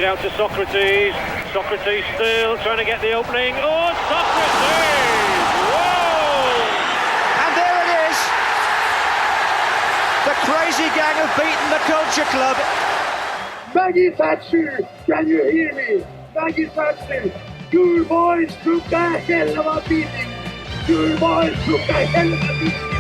out to Socrates. Socrates still trying to get the opening. Oh, Socrates! Whoa! And there it is. The crazy gang have beaten the Culture Club. Maggie Thatcher, can you hear me? Maggie Thatcher, your boys took a hell of a beating. Your boys took a hell of a beating.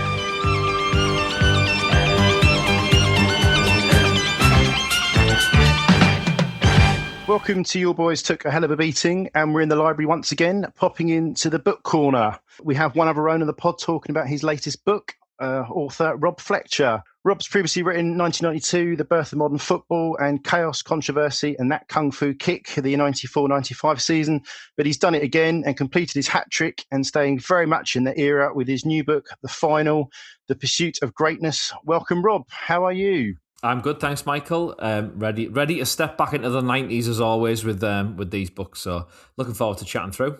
Welcome to Your Boys Took a Hell of a Beating, and we're in the library once again, popping into the book corner. We have one of our own on the pod talking about his latest book, author Rob Fletcher. Rob's previously written 1992, The Birth of Modern Football, and Chaos, Controversy, and That Kung Fu Kick, the 94-95 season. But he's done it again and completed his hat-trick and staying very much in the era with his new book, The Final, The Pursuit of Greatness. Welcome, Rob. How are you? I'm good, thanks, Michael. Ready to step back into the 90s as always with these books. So looking forward to chatting through.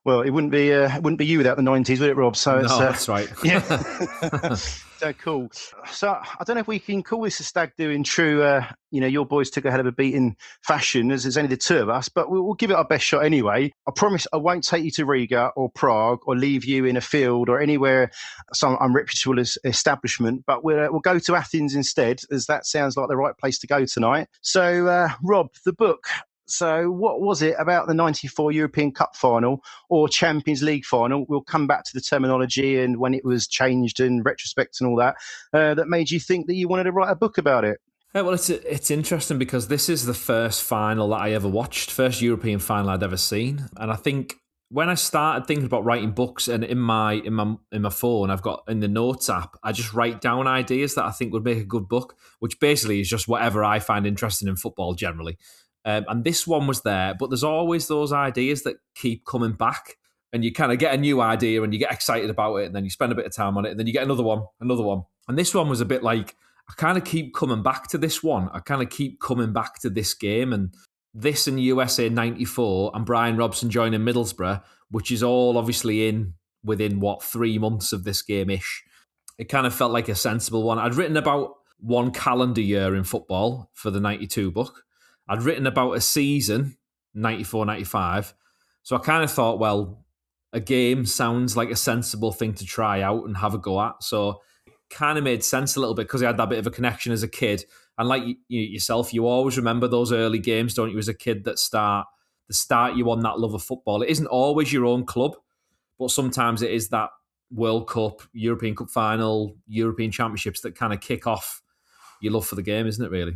Well, it wouldn't be you without the 90s, would it, Rob? So no, that's right. Yeah. So cool. So I don't know if we can call this a stag do in true, Your Boys Took a Hell of a Beating fashion, as there's only the two of us, but we'll give it our best shot anyway. I promise I won't take you to Riga or Prague or leave you in a field or anywhere, some unreputable establishment, but we'll go to Athens instead, as that sounds like the right place to go tonight. So, Rob, the book. So what was it about the 94 European Cup final or Champions League final? We'll come back to the terminology and when it was changed in retrospect and all that, that made you think that you wanted to write a book about it. Yeah, well, it's interesting because this is the first final that I ever watched, first European final I'd ever seen. And I think when I started thinking about writing books and in my phone, I've got in the notes app, I just write down ideas that I think would make a good book, which basically is just whatever I find interesting in football generally. And this one was there, but there's always those ideas that keep coming back and you kind of get a new idea and you get excited about it and then you spend a bit of time on it and then you get another one. And this one was a bit like, I kind of keep coming back to this one. I kind of keep coming back to this game and this and USA 94 and Brian Robson joining Middlesbrough, which is all obviously within 3 months of this game-ish. It kind of felt like a sensible one. I'd written about one calendar year in football for the 92 book. I'd written about a season, 94-95, so I kind of thought, well, a game sounds like a sensible thing to try out and have a go at, so it kind of made sense a little bit because I had that bit of a connection as a kid, and like yourself, you always remember those early games, don't you, as a kid that start you on that love of football. It isn't always your own club, but sometimes it is that World Cup, European Cup final, European Championships that kind of kick off your love for the game, isn't it, really?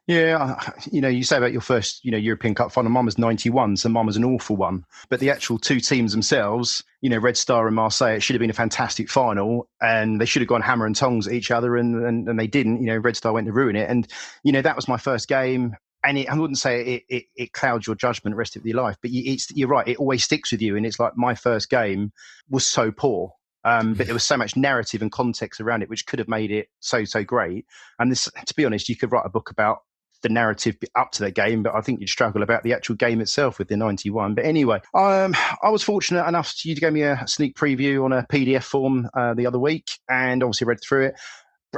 Yeah, you say about your first, European Cup final, mine was 91, so mine was an awful one. But the actual two teams themselves, Red Star and Marseille, it should have been a fantastic final and they should have gone hammer and tongs at each other and they didn't. Red Star went to ruin it. And, that was my first game. And I wouldn't say it clouds your judgment the rest of your life, but you're right, it always sticks with you. And it's like my first game was so poor. But there was so much narrative and context around it, which could have made it so great. And this, to be honest, you could write a book about the narrative up to that game, but I think you'd struggle about the actual game itself with the 91. But anyway, I was fortunate enough you to give me a sneak preview on a PDF form the other week, and obviously read through it.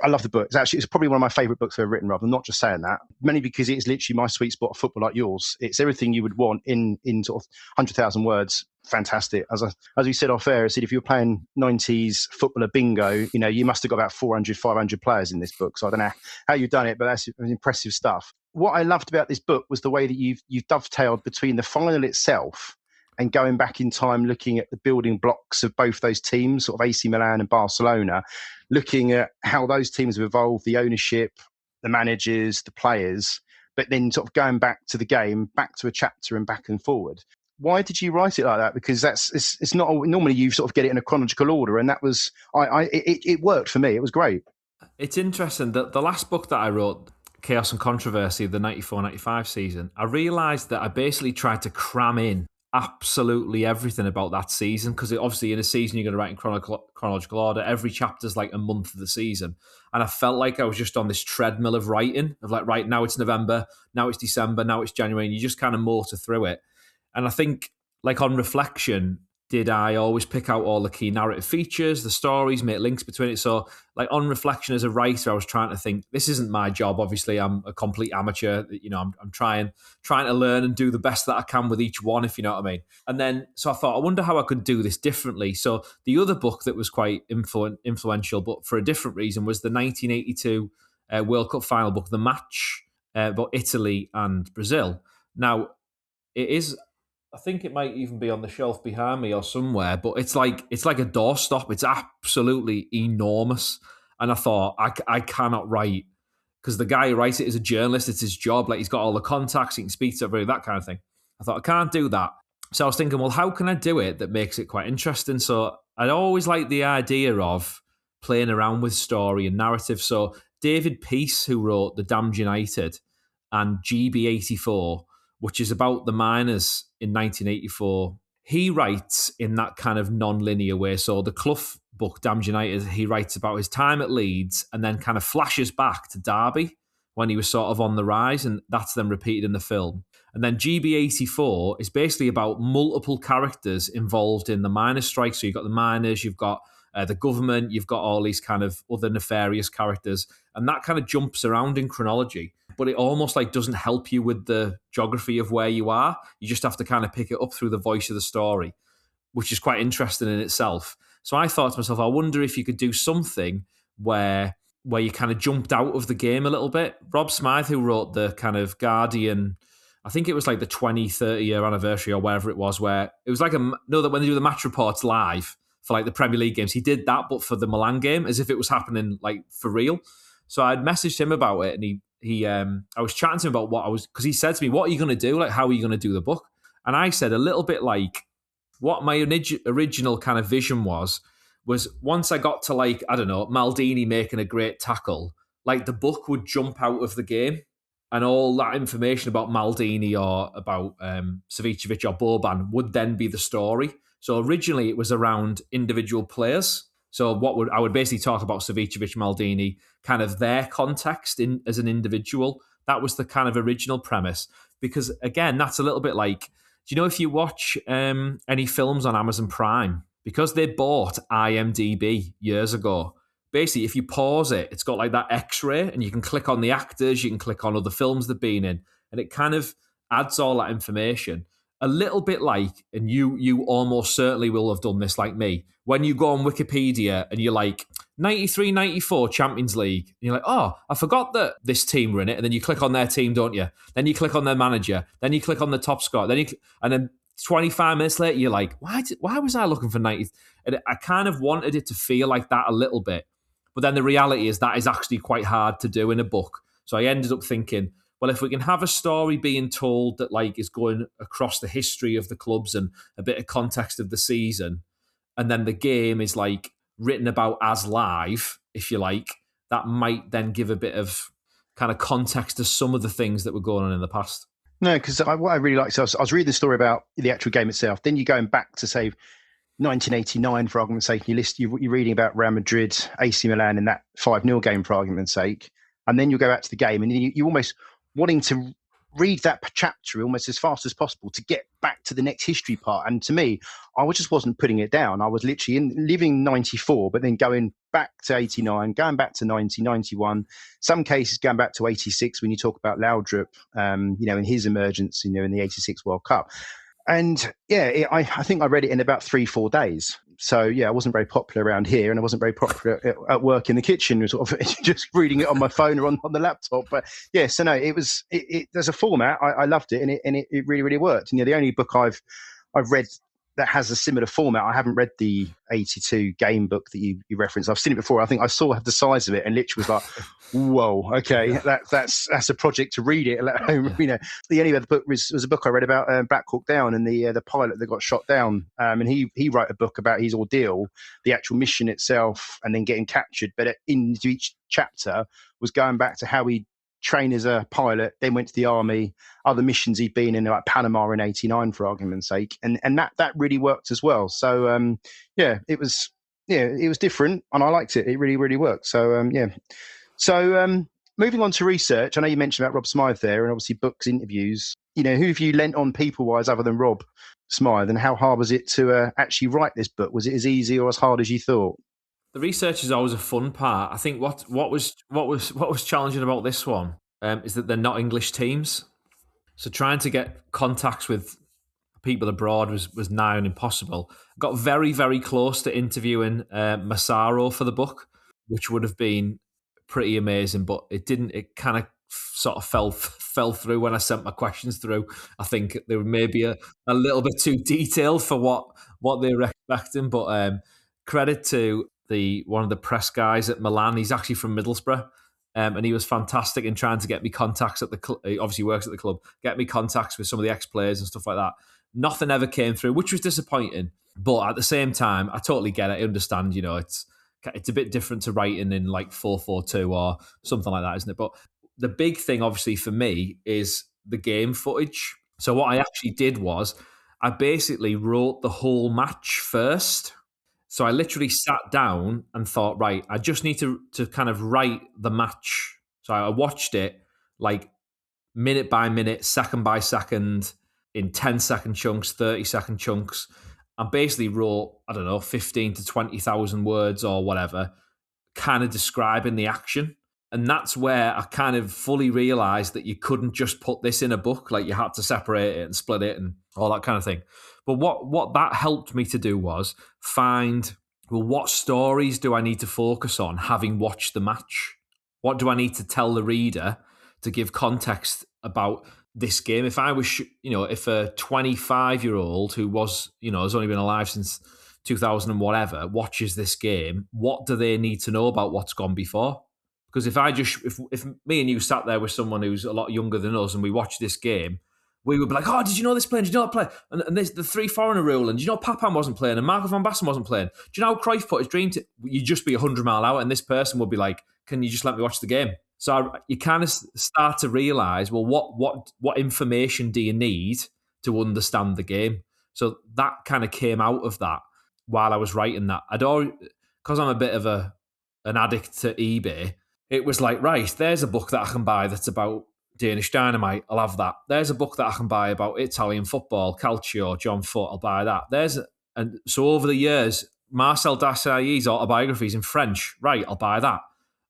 I love the book. It's probably one of my favourite books I've ever written, Rob. I'm not just saying that, mainly because it is literally my sweet spot of football like yours. It's everything you would want in sort of 100,000 words. Fantastic. As we said off air, I said if you were playing 90s footballer bingo, you must have got about 400, 500 players in this book. So I don't know how you've done it, but that's impressive stuff. What I loved about this book was the way that you've dovetailed between the final itself and going back in time, looking at the building blocks of both those teams, sort of AC Milan and Barcelona, looking at how those teams have evolved, the ownership, the managers, the players, but then sort of going back to the game, back to a chapter and back and forward. Why did you write it like that? Because it's not normally you sort of get it in a chronological order, and that was it worked for me. It was great. It's interesting that the last book that I wrote, Chaos and Controversy, the 94-95 season, I realised that I basically tried to cram in absolutely everything about that season, because obviously in a season you're going to write in chronological order. Every chapter's like a month of the season, and I felt like I was just on this treadmill of writing, of like, right, now it's November, now it's December, now it's January, and you just kind of motor through it. And I think, like, on reflection, Did I always pick out all the key narrative features, the stories, make links between it? So, like, on reflection as a writer, I was trying to think, this isn't my job. Obviously, I'm a complete amateur. I'm trying to learn and do the best that I can with each one, if you know what I mean. And then, so I thought, I wonder how I could do this differently. So the other book that was quite influential, but for a different reason, was the 1982 World Cup final book, The Match, about Italy and Brazil. Now, it is, I think it might even be on the shelf behind me or somewhere, but it's like a doorstop. It's absolutely enormous. And I thought, I cannot write, because the guy who writes it is a journalist. It's his job. Like, he's got all the contacts, he can speak to everybody, that kind of thing. I thought, I can't do that. So I was thinking, well, how can I do it that makes it quite interesting? So I'd always liked the idea of playing around with story and narrative. So David Peace, who wrote The Damned United and GB84, which is about the miners in 1984, he writes in that kind of non-linear way. So the Clough book, Damned United, he writes about his time at Leeds and then kind of flashes back to Derby when he was sort of on the rise, and that's then repeated in the film. And then GB84 is basically about multiple characters involved in the miners' strike. So you've got the miners, you've got the government, you've got all these kind of other nefarious characters, and that kind of jumps around in chronology. But it almost like doesn't help you with the geography of where you are. You just have to kind of pick it up through the voice of the story, which is quite interesting in itself. So I thought to myself, I wonder if you could do something where you kind of jumped out of the game a little bit. Rob Smythe, who wrote the kind of Guardian, I think it was like the 20, 30 year anniversary or wherever it was, where it was like that when they do the match reports live for like the Premier League games, he did that, but for the Milan game, as if it was happening like for real. So I'd messaged him about it, and I was chatting to him about because he said to me, what are you going to do? Like, how are you going to do the book? And I said a little bit like, what my original kind of vision was once I got to, like, I don't know, Maldini making a great tackle, like the book would jump out of the game, and all that information about Maldini or about Savicevic or Boban would then be the story. So originally it was around individual players. So I would basically talk about Savicevic, Maldini, kind of their context as an individual. That was the kind of original premise. Because again, that's a little bit like, do you know, if you watch any films on Amazon Prime, because they bought IMDb years ago, basically if you pause it, it's got like that X-ray, and you can click on the actors, you can click on other films they've been in, and it kind of adds all that information. A little bit like, and you almost certainly will have done this like me, when you go on Wikipedia and you're like, 93, 94 Champions League, and you're like, oh, I forgot that this team were in it, and then you click on their team, don't you? Then you click on their manager, then you click on the top scorer, and then 25 minutes later, you're like, why was I looking for 90? And I kind of wanted it to feel like that a little bit, but then the reality is that is actually quite hard to do in a book. So I ended up thinking, well, if we can have a story being told that like is going across the history of the clubs and a bit of context of the season, and then the game is like written about as live, if you like, that might then give a bit of kind of context to some of the things that were going on in the past. No, because what I really liked, so I was reading the story about the actual game itself. Then you're going back to, say, 1989, for argument's sake, you're reading about Real Madrid, AC Milan in that 5-0 game, for argument's sake. And then you go back to the game, and you almost wanting to read that chapter almost as fast as possible to get back to the next history part. And to me, I just wasn't putting it down. I was literally living 94, but then going back to 89, going back to 90, 91, some cases going back to 86 when you talk about Laudrup, in his emergence, in the 86 World Cup. And yeah, I think I read it in about 3-4 days. So yeah, I wasn't very popular around here, and I wasn't very popular at work in the kitchen, sort of just reading it on my phone or on the laptop. But yeah, so no, there's a format. I loved it, and it really, really worked. And the only book I've read that has a similar format, I haven't read the 82 game book that you referenced. I've seen it before. I think I saw the size of it and literally was like, whoa, okay, that's a project to read it. The only other book was a book I read about Black Hawk Down and the pilot that got shot down. And he wrote a book about his ordeal, the actual mission itself, and then getting captured. But into each chapter was going back to how he trained as a pilot, then went to the army, other missions he'd been in, like Panama in 89, for argument's sake, and that really worked as well. So it was different, and I liked it. It really, really worked. So moving on to research, I know you mentioned about Rob Smythe there, and obviously books, interviews. Who have you lent on people wise other than Rob? Smythe, and how hard was it to actually write this book? Was it as easy or as hard as you thought? The research is always a fun part. I think what was challenging about this one is that they're not English teams. So trying to get contacts with people abroad was nigh on impossible. Got very, very close to interviewing Massaro for the book, which would have been pretty amazing, but it didn't. It kind of sort of fell through when I sent my questions through. I think they were maybe a little bit too detailed for what they were expecting, but credit to one of the press guys at Milan. He's actually from Middlesbrough. And he was fantastic in trying to get me contacts at the club. He obviously works at the club. Get me contacts with some of the ex-players and stuff like that. Nothing ever came through, which was disappointing. But at the same time, I totally get it. I understand, it's a bit different to writing in like 442 or something like that, isn't it? But the big thing, obviously, for me is the game footage. So what I actually did was I basically wrote the whole match first. So I literally sat down and thought, right, I just need to kind of write the match. So I watched it like minute by minute, second by second, in 10-second chunks, 30-second chunks. I basically wrote, 15 to 20,000 words or whatever, kind of describing the action. And that's where I kind of fully realised that you couldn't just put this in a book. Like you had to separate it and split it and all that kind of thing. But what that helped me to do was find, well, what stories do I need to focus on having watched the match? What do I need to tell the reader to give context about this game? If I was, if a 25-year-old who was, has only been alive since 2000 and whatever, watches this game, what do they need to know about what's gone before? Because if me and you sat there with someone who's a lot younger than us and we watched this game, we would be like, oh, did you know this player? Did you know that player? And there's the three foreigner rule. And did you know Papan wasn't playing? And Marco van Basten wasn't playing. Do you know how Cruyff put his dream to... You'd just be 100 mile out and this person would be like, can you just let me watch the game? So you kind of start to realise, well, what information do you need to understand the game? So that kind of came out of that while I was writing that. Because I'm a bit of an addict to eBay, it was like, right, there's a book that I can buy that's about Danish Dynamite. I'll have that. There's a book that I can buy about Italian football, Calcio, John Foot. I'll buy that. And so over the years, Marcel Desailly's autobiographies in French. Right, I'll buy that.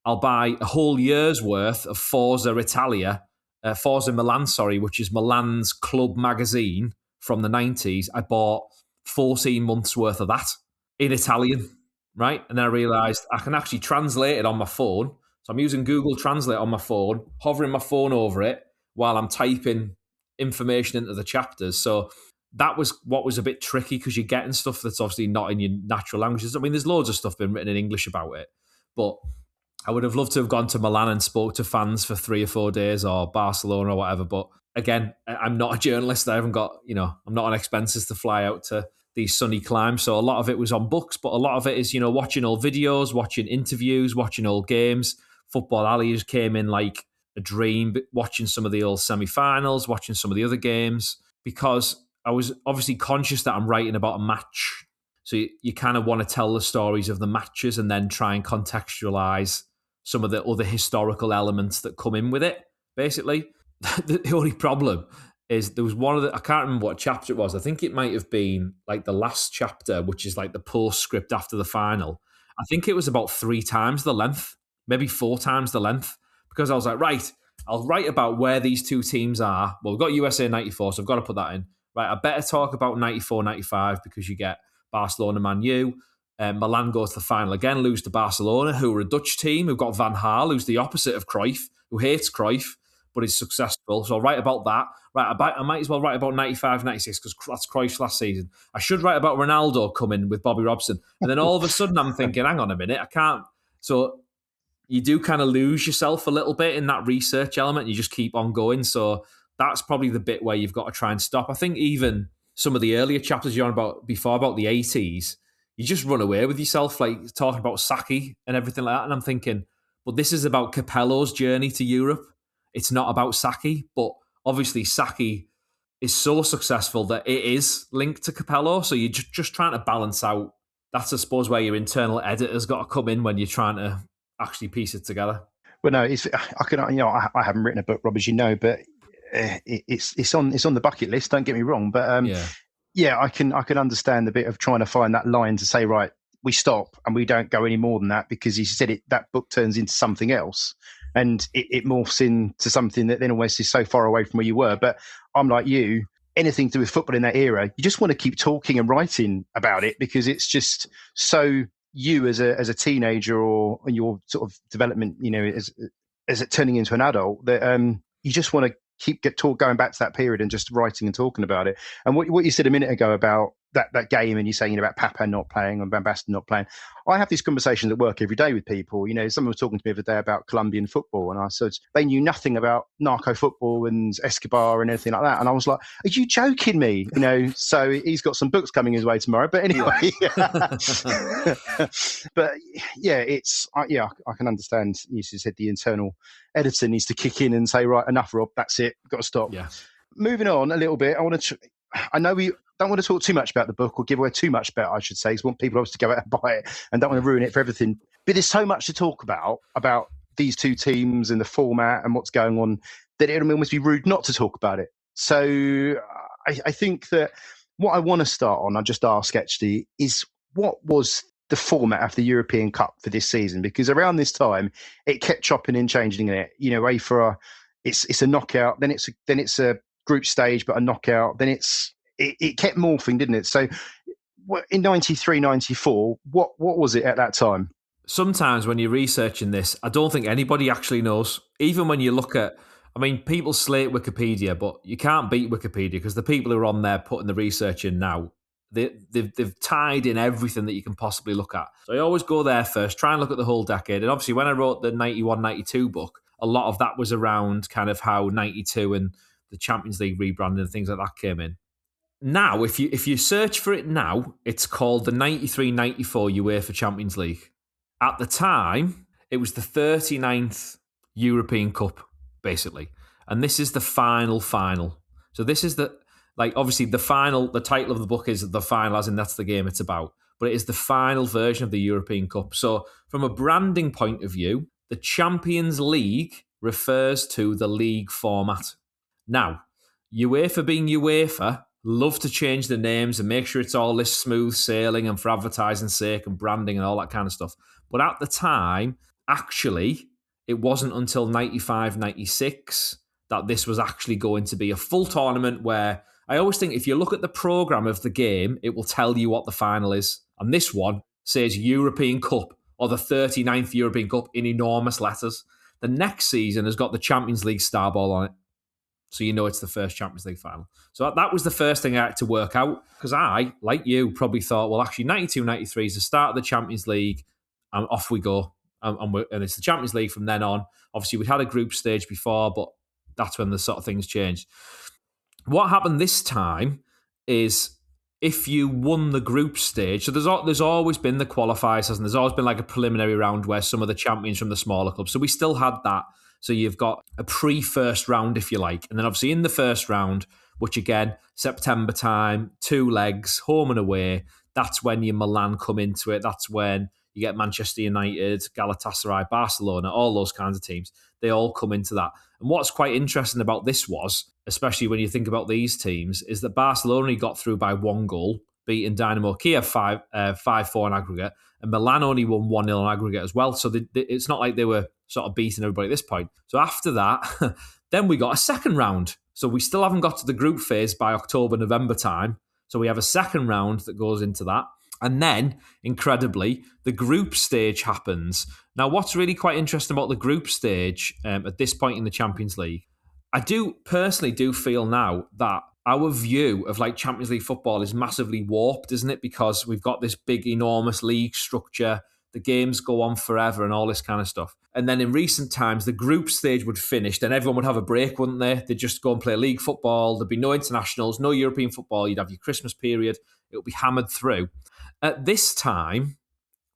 I'll buy a whole year's worth of Forza Milan, which is Milan's club magazine from the 90s. I bought 14 months worth of that in Italian, right? And then I realised I can actually translate it on my phone. So I'm using Google Translate on my phone, hovering my phone over it while I'm typing information into the chapters. So that was what was a bit tricky because you're getting stuff that's obviously not in your natural languages. I mean, there's loads of stuff been written in English about it, but I would have loved to have gone to Milan and spoke to fans for 3 or 4 days or Barcelona or whatever. But again, I'm not a journalist. I haven't got, I'm not on expenses to fly out to these sunny climes. So a lot of it was on books, but a lot of it is, watching old videos, watching interviews, watching old games. Football Alley came in like a dream, watching some of the old semi-finals, watching some of the other games, because I was obviously conscious that I'm writing about a match. So you kind of want to tell the stories of the matches and then try and contextualize some of the other historical elements that come in with it, basically. The only problem is there was I can't remember what chapter it was. I think it might have been like the last chapter, which is like the postscript after the final. I think it was about 3 times the length, maybe 4 times the length, because I was like, right, I'll write about where these two teams are. Well, we've got USA 94, so I've got to put that in. Right, I better talk about 94, 95 because you get Barcelona, Man U. Milan goes to the final again, lose to Barcelona, who are a Dutch team, who've got Van Gaal, who's the opposite of Cruyff, who hates Cruyff, but is successful. So I'll write about that. Right, I might as well write about 95, 96 because that's Cruyff's last season. I should write about Ronaldo coming with Bobby Robson. And then all of a sudden I'm thinking, hang on a minute, I can't. So you do kind of lose yourself a little bit in that research element. You just keep on going. So that's probably the bit where you've got to try and stop. I think even some of the earlier chapters you're on about before, about the 80s, you just run away with yourself, like talking about Saki and everything like that. And I'm thinking, but this is about Capello's journey to Europe. It's not about Saki, but obviously Saki is so successful that it is linked to Capello. So you're just trying to balance out. That's, I suppose, where your internal editor's got to come in when you're trying to actually piece it together. Well, no, I haven't written a book, Rob, as you know, but it's on the bucket list. Don't get me wrong, but Yeah, I can understand the bit of trying to find that line to say, right, we stop and we don't go any more than that, because he said that book turns into something else and it morphs into something that then almost is so far away from where you were. But I'm like you, anything to do with football in that era, you just want to keep talking and writing about it, because it's just so you as a teenager or in your sort of development, as it turning into an adult, that you just want to going back to that period and just writing and talking about it. And what you said a minute ago about that game, and you saying about Papa not playing and Van Basten not playing, I have these conversations at work every day with people. Someone was talking to me the other day about Colombian football, and I said they knew nothing about narco football and Escobar and anything like that. And I was like, "Are you joking me?" So he's got some books coming his way tomorrow. But anyway, but yeah, I can understand. You said the internal editor needs to kick in and say, right, enough, Rob, that's it, got to stop. Yeah. Moving on a little bit, I know we don't want to talk too much about the book or give away too much about it, I should say, because we want people obviously to go out and buy it and don't want to ruin it for everything. But there's so much to talk about these two teams and the format and what's going on, that it would almost be rude not to talk about it. So I think that what I want to start on, I just ask actually, is what was the format of the European Cup for this season? Because around this time, it kept chopping and changing it. It's a knockout, then it's a group stage, but a knockout, then it kept morphing, didn't it? So in 93, 94, what was it at that time? Sometimes when you're researching this, I don't think anybody actually knows. Even when you look at, people slate Wikipedia, but you can't beat Wikipedia, because the people who are on there putting the research in now, they've tied in everything that you can possibly look at. So I always go there first, try and look at the whole decade. And obviously when I wrote the 91-92 book, a lot of that was around kind of how 92 and the Champions League rebranding and things like that came in. Now, if you search for it now, it's called the 93-94 UEFA Champions League. At the time, it was the 39th European Cup, basically. And this is the final. So this is obviously the final, the title of the book is The Final, as in that's the game it's about. But it is the final version of the European Cup. So from a branding point of view, the Champions League refers to the league format. Now, UEFA being UEFA, love to change the names and make sure it's all this smooth sailing and for advertising's sake and branding and all that kind of stuff. But at the time, actually, it wasn't until 95-96 that this was actually going to be a full tournament, where I always think if you look at the programme of the game, it will tell you what the final is. And this one says European Cup, or the 39th European Cup, in enormous letters. The next season has got the Champions League star ball on it. So you know it's the first Champions League final. So that was the first thing I had to work out, because I, like you, probably thought, well, actually 92-93 is the start of the Champions League, and off we go. And it's the Champions League from then on. Obviously, we'd had a group stage before, but that's when the sort of things changed. What happened this time is if you won the group stage, so there's always been the qualifiers, and there's always been like a preliminary round where some of the champions from the smaller clubs. So we still had that. So you've got a pre-first round, if you like. And then obviously in the first round, which again, September time, 2 legs, home and away, that's when your Milan come into it. That's when you get Manchester United, Galatasaray, Barcelona, all those kinds of teams. They all come into that. And what's quite interesting about this was, especially when you think about these teams, is that Barcelona only got through by 1 goal, beating Dynamo Kiev 5-4 in aggregate, and Milan only won 1-0 in aggregate as well. So it's not like they were sort of beating everybody at this point. So after that, then we got a second round. So we still haven't got to the group phase by October, November time. So we have a second round that goes into that. And then, incredibly, the group stage happens. Now, what's really quite interesting about the group stage at this point in the Champions League, I do personally feel now that our view of like Champions League football is massively warped, isn't it? Because we've got this big, enormous league structure. The games go on forever and all this kind of stuff. And then in recent times, the group stage would finish, then everyone would have a break, wouldn't they? They'd just go and play league football. There'd be no internationals, no European football. You'd have your Christmas period. It would be hammered through. At this time,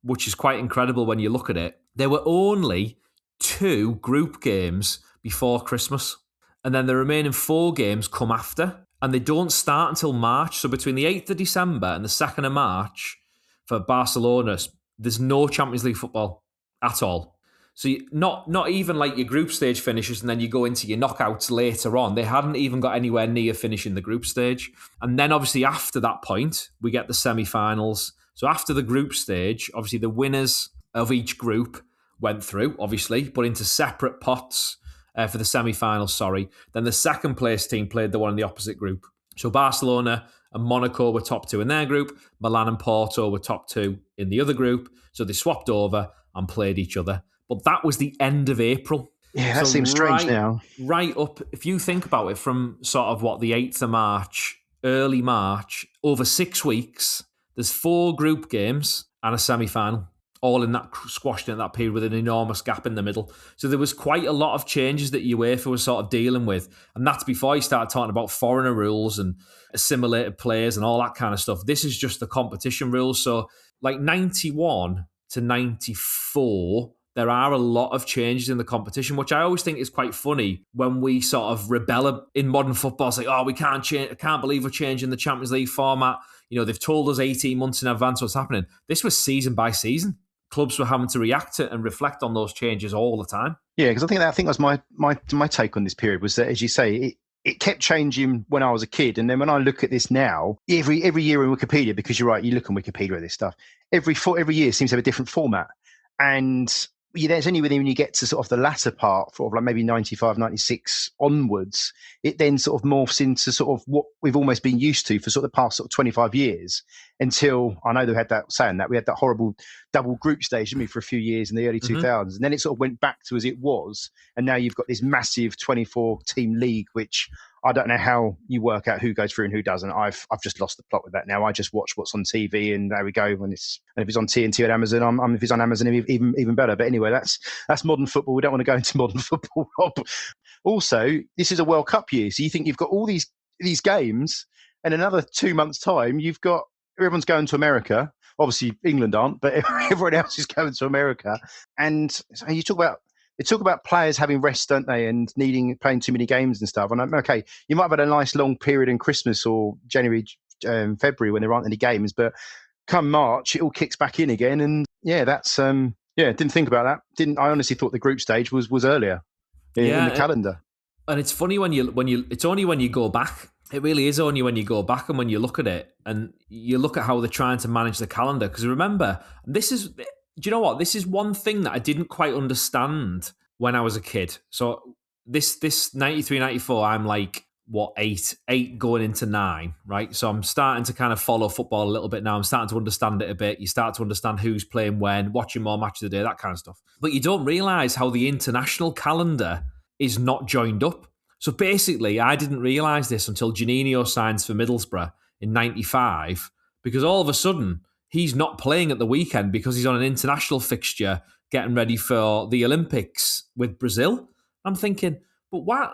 which is quite incredible when you look at it, there were only 2 group games before Christmas. And then the remaining 4 games come after. And they don't start until March. So between the 8th of December and the 2nd of March, for Barcelona, there's no Champions League football at all. So not even like your group stage finishes and then you go into your knockouts later on. They hadn't even got anywhere near finishing the group stage. And then obviously after that point, we get the semi-finals. So after the group stage, obviously the winners of each group went through, obviously, but into separate pots for the semi-finals, sorry. Then the second place team played the one in the opposite group. So Barcelona and Monaco were top 2 in their group. Milan and Porto were top 2 in the other group. So they swapped over and played each other. But that was the end of April. Yeah, that seems strange now. Right up, if you think about it, from sort of the 8th of March, early March, over 6 weeks, there's 4 group games and a semi-final, all in that squashed in that period with an enormous gap in the middle. So there was quite a lot of changes that UEFA was sort of dealing with. And that's before you start talking about foreigner rules and assimilated players and all that kind of stuff. This is just the competition rules. So like 91 to 94, there are a lot of changes in the competition, which I always think is quite funny when we sort of rebel in modern football. It's like, oh, we can't change. I can't believe we're changing the Champions League format. You know, they've told us 18 months in advance what's happening. This was season by season. Clubs were having to react to and reflect on those changes all the time. Yeah, because I think that was my take on this period was that, as you say, it kept changing when I was a kid, and then when I look at this now, every year in Wikipedia, because you're right, you look on Wikipedia at this stuff. Every year seems to have a different format, and there's only when you get to sort of the latter part, sort of like maybe 95, 96 onwards, it then sort of morphs into sort of what we've almost been used to for sort of the past sort of 25 years until, I know they had that saying that we had that horrible double group stage, didn't we, for a few years in the early 2000s. And then it sort of went back to as it was. And now you've got this massive 24 team league, which I don't know how you work out who goes through and who doesn't. I've just lost the plot with that now. I just watch what's on TV, and there we go. And if it's on TNT or Amazon, if it's on Amazon, even better. But anyway, that's modern football. We don't want to go into modern football, Rob. Also, this is a World Cup year, so you think you've got all these games, and another 2 months' time, you've got everyone's going to America. Obviously, England aren't, but everyone else is going to America. And so you they talk about players having rest, don't they, and playing too many games and stuff. And I'm okay, you might have had a nice long period in Christmas or January, February when there aren't any games, but come March, it all kicks back in again. And yeah, that's didn't think about that. I honestly thought the group stage was earlier in the calendar. And it's funny when you it's only when you go back. It really is only when you go back and when you look at it and you look at how they're trying to manage the calendar. Because remember, do you know what? This is one thing that I didn't quite understand when I was a kid. So this 93, 94, I'm like, what, eight going into 9, right? So I'm starting to kind of follow football a little bit now. I'm starting to understand it a bit. You start to understand who's playing when, watching more matches of the day, that kind of stuff. But you don't realise how the international calendar is not joined up. So basically, I didn't realise this until Juninho signs for Middlesbrough in 95, because all of a sudden, he's not playing at the weekend because he's on an international fixture getting ready for the Olympics with Brazil. I'm thinking, but why?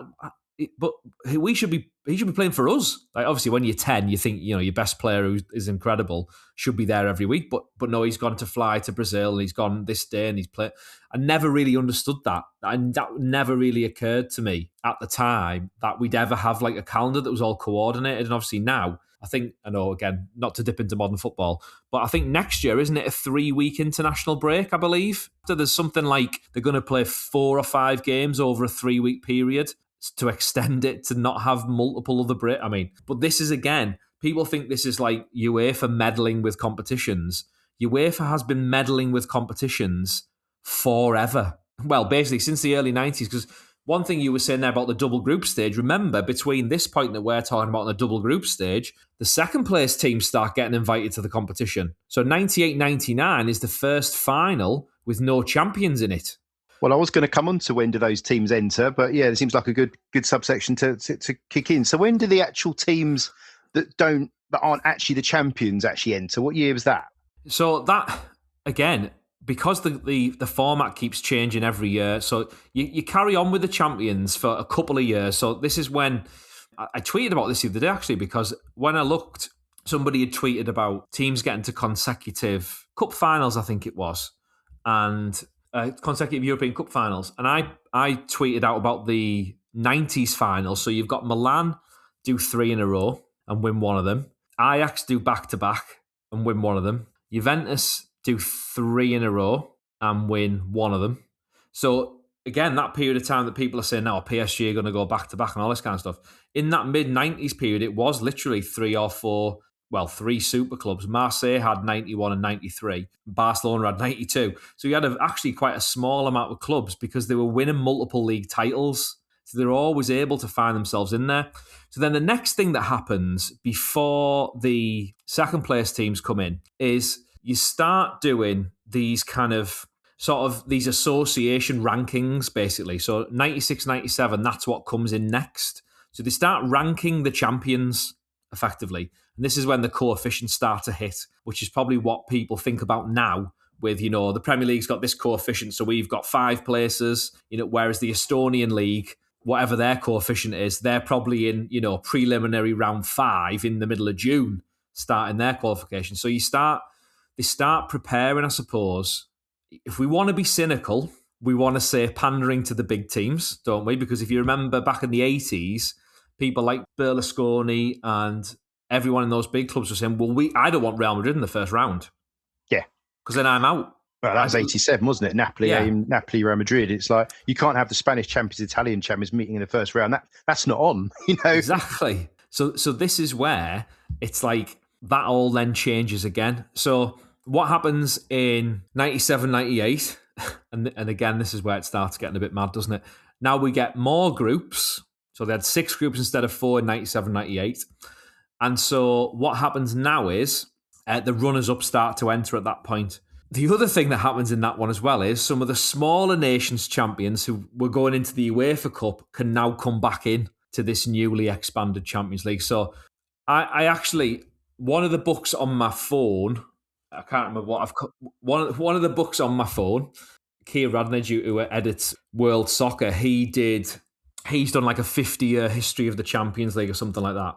But he should be playing for us. Like, obviously, when you're 10, you think, you know, your best player who is incredible should be there every week. But no, he's gone to fly to Brazil and he's gone this day and he's played. I never really understood that. And that never really occurred to me at the time that we'd ever have like a calendar that was all coordinated. And obviously now, I know, again, not to dip into modern football, but I think next year, isn't it a 3-week international break, I believe? So there's something like they're going to play 4 or 5 games over a 3-week period to extend it to not have multiple other break. I mean, but this is, again, people think this is like UEFA meddling with competitions. UEFA has been meddling with competitions forever. Well, basically since the early 90s, because one thing you were saying there about the double group stage, remember, between this point that we're talking about in the double group stage, the second place teams start getting invited to the competition. So 98-99 is the first final with no champions in it. Well, I was going to come on to when do those teams enter, but yeah, it seems like a good subsection to kick in. So when do the actual teams that aren't actually the champions actually enter? What year was that? So that, again, because the format keeps changing every year, so you carry on with the champions for a couple of years. So this is when I tweeted about this the other day, actually, because when I looked, somebody had tweeted about teams getting to consecutive cup finals, I think it was, and consecutive European Cup finals. And I tweeted out about the 90s finals. So you've got Milan do 3 in a row and win one of them. Ajax do back-to-back and win one of them. Juventus do 3 in a row and win one of them. So again, that period of time that people are saying now PSG are going to go back to back and all this kind of stuff. In that mid-90s period, it was literally three super clubs. Marseille had 91 and 93. Barcelona had 92. So you had actually quite a small amount of clubs because they were winning multiple league titles. So they're always able to find themselves in there. So then the next thing that happens before the second place teams come in is you start doing these kind of sort of these association rankings, basically. So 96, 97, that's what comes in next. So they start ranking the champions effectively. And this is when the coefficients start to hit, which is probably what people think about now with, the Premier League's got this coefficient, so we've got 5 places, whereas the Estonian League, whatever their coefficient is, they're probably in, preliminary round 5 in the middle of June, starting their qualification. So they start preparing, I suppose. If we want to be cynical, we want to say pandering to the big teams, don't we? Because if you remember back in the 80s, people like Berlusconi and everyone in those big clubs were saying, well, I don't want Real Madrid in the first round. Yeah. Because then I'm out. Well, that was 87, wasn't it? Napoli, Real Madrid. It's like you can't have the Spanish champions, Italian champions meeting in the first round. That's not on, Exactly. So this is where it's like that all then changes again. So what happens in 97, 98, and again, this is where it starts getting a bit mad, doesn't it? Now we get more groups. So they had 6 groups instead of 4 in 97, 98. And so what happens now is the runners-up start to enter at that point. The other thing that happens in that one as well is some of the smaller nations champions who were going into the UEFA Cup can now come back in to this newly expanded Champions League. So I actually, one of the books on my phone, I can't remember what I've got, one of the books on my phone, Keir Radnage, who edits World Soccer, he's done like a 50-year history of the Champions League or something like that.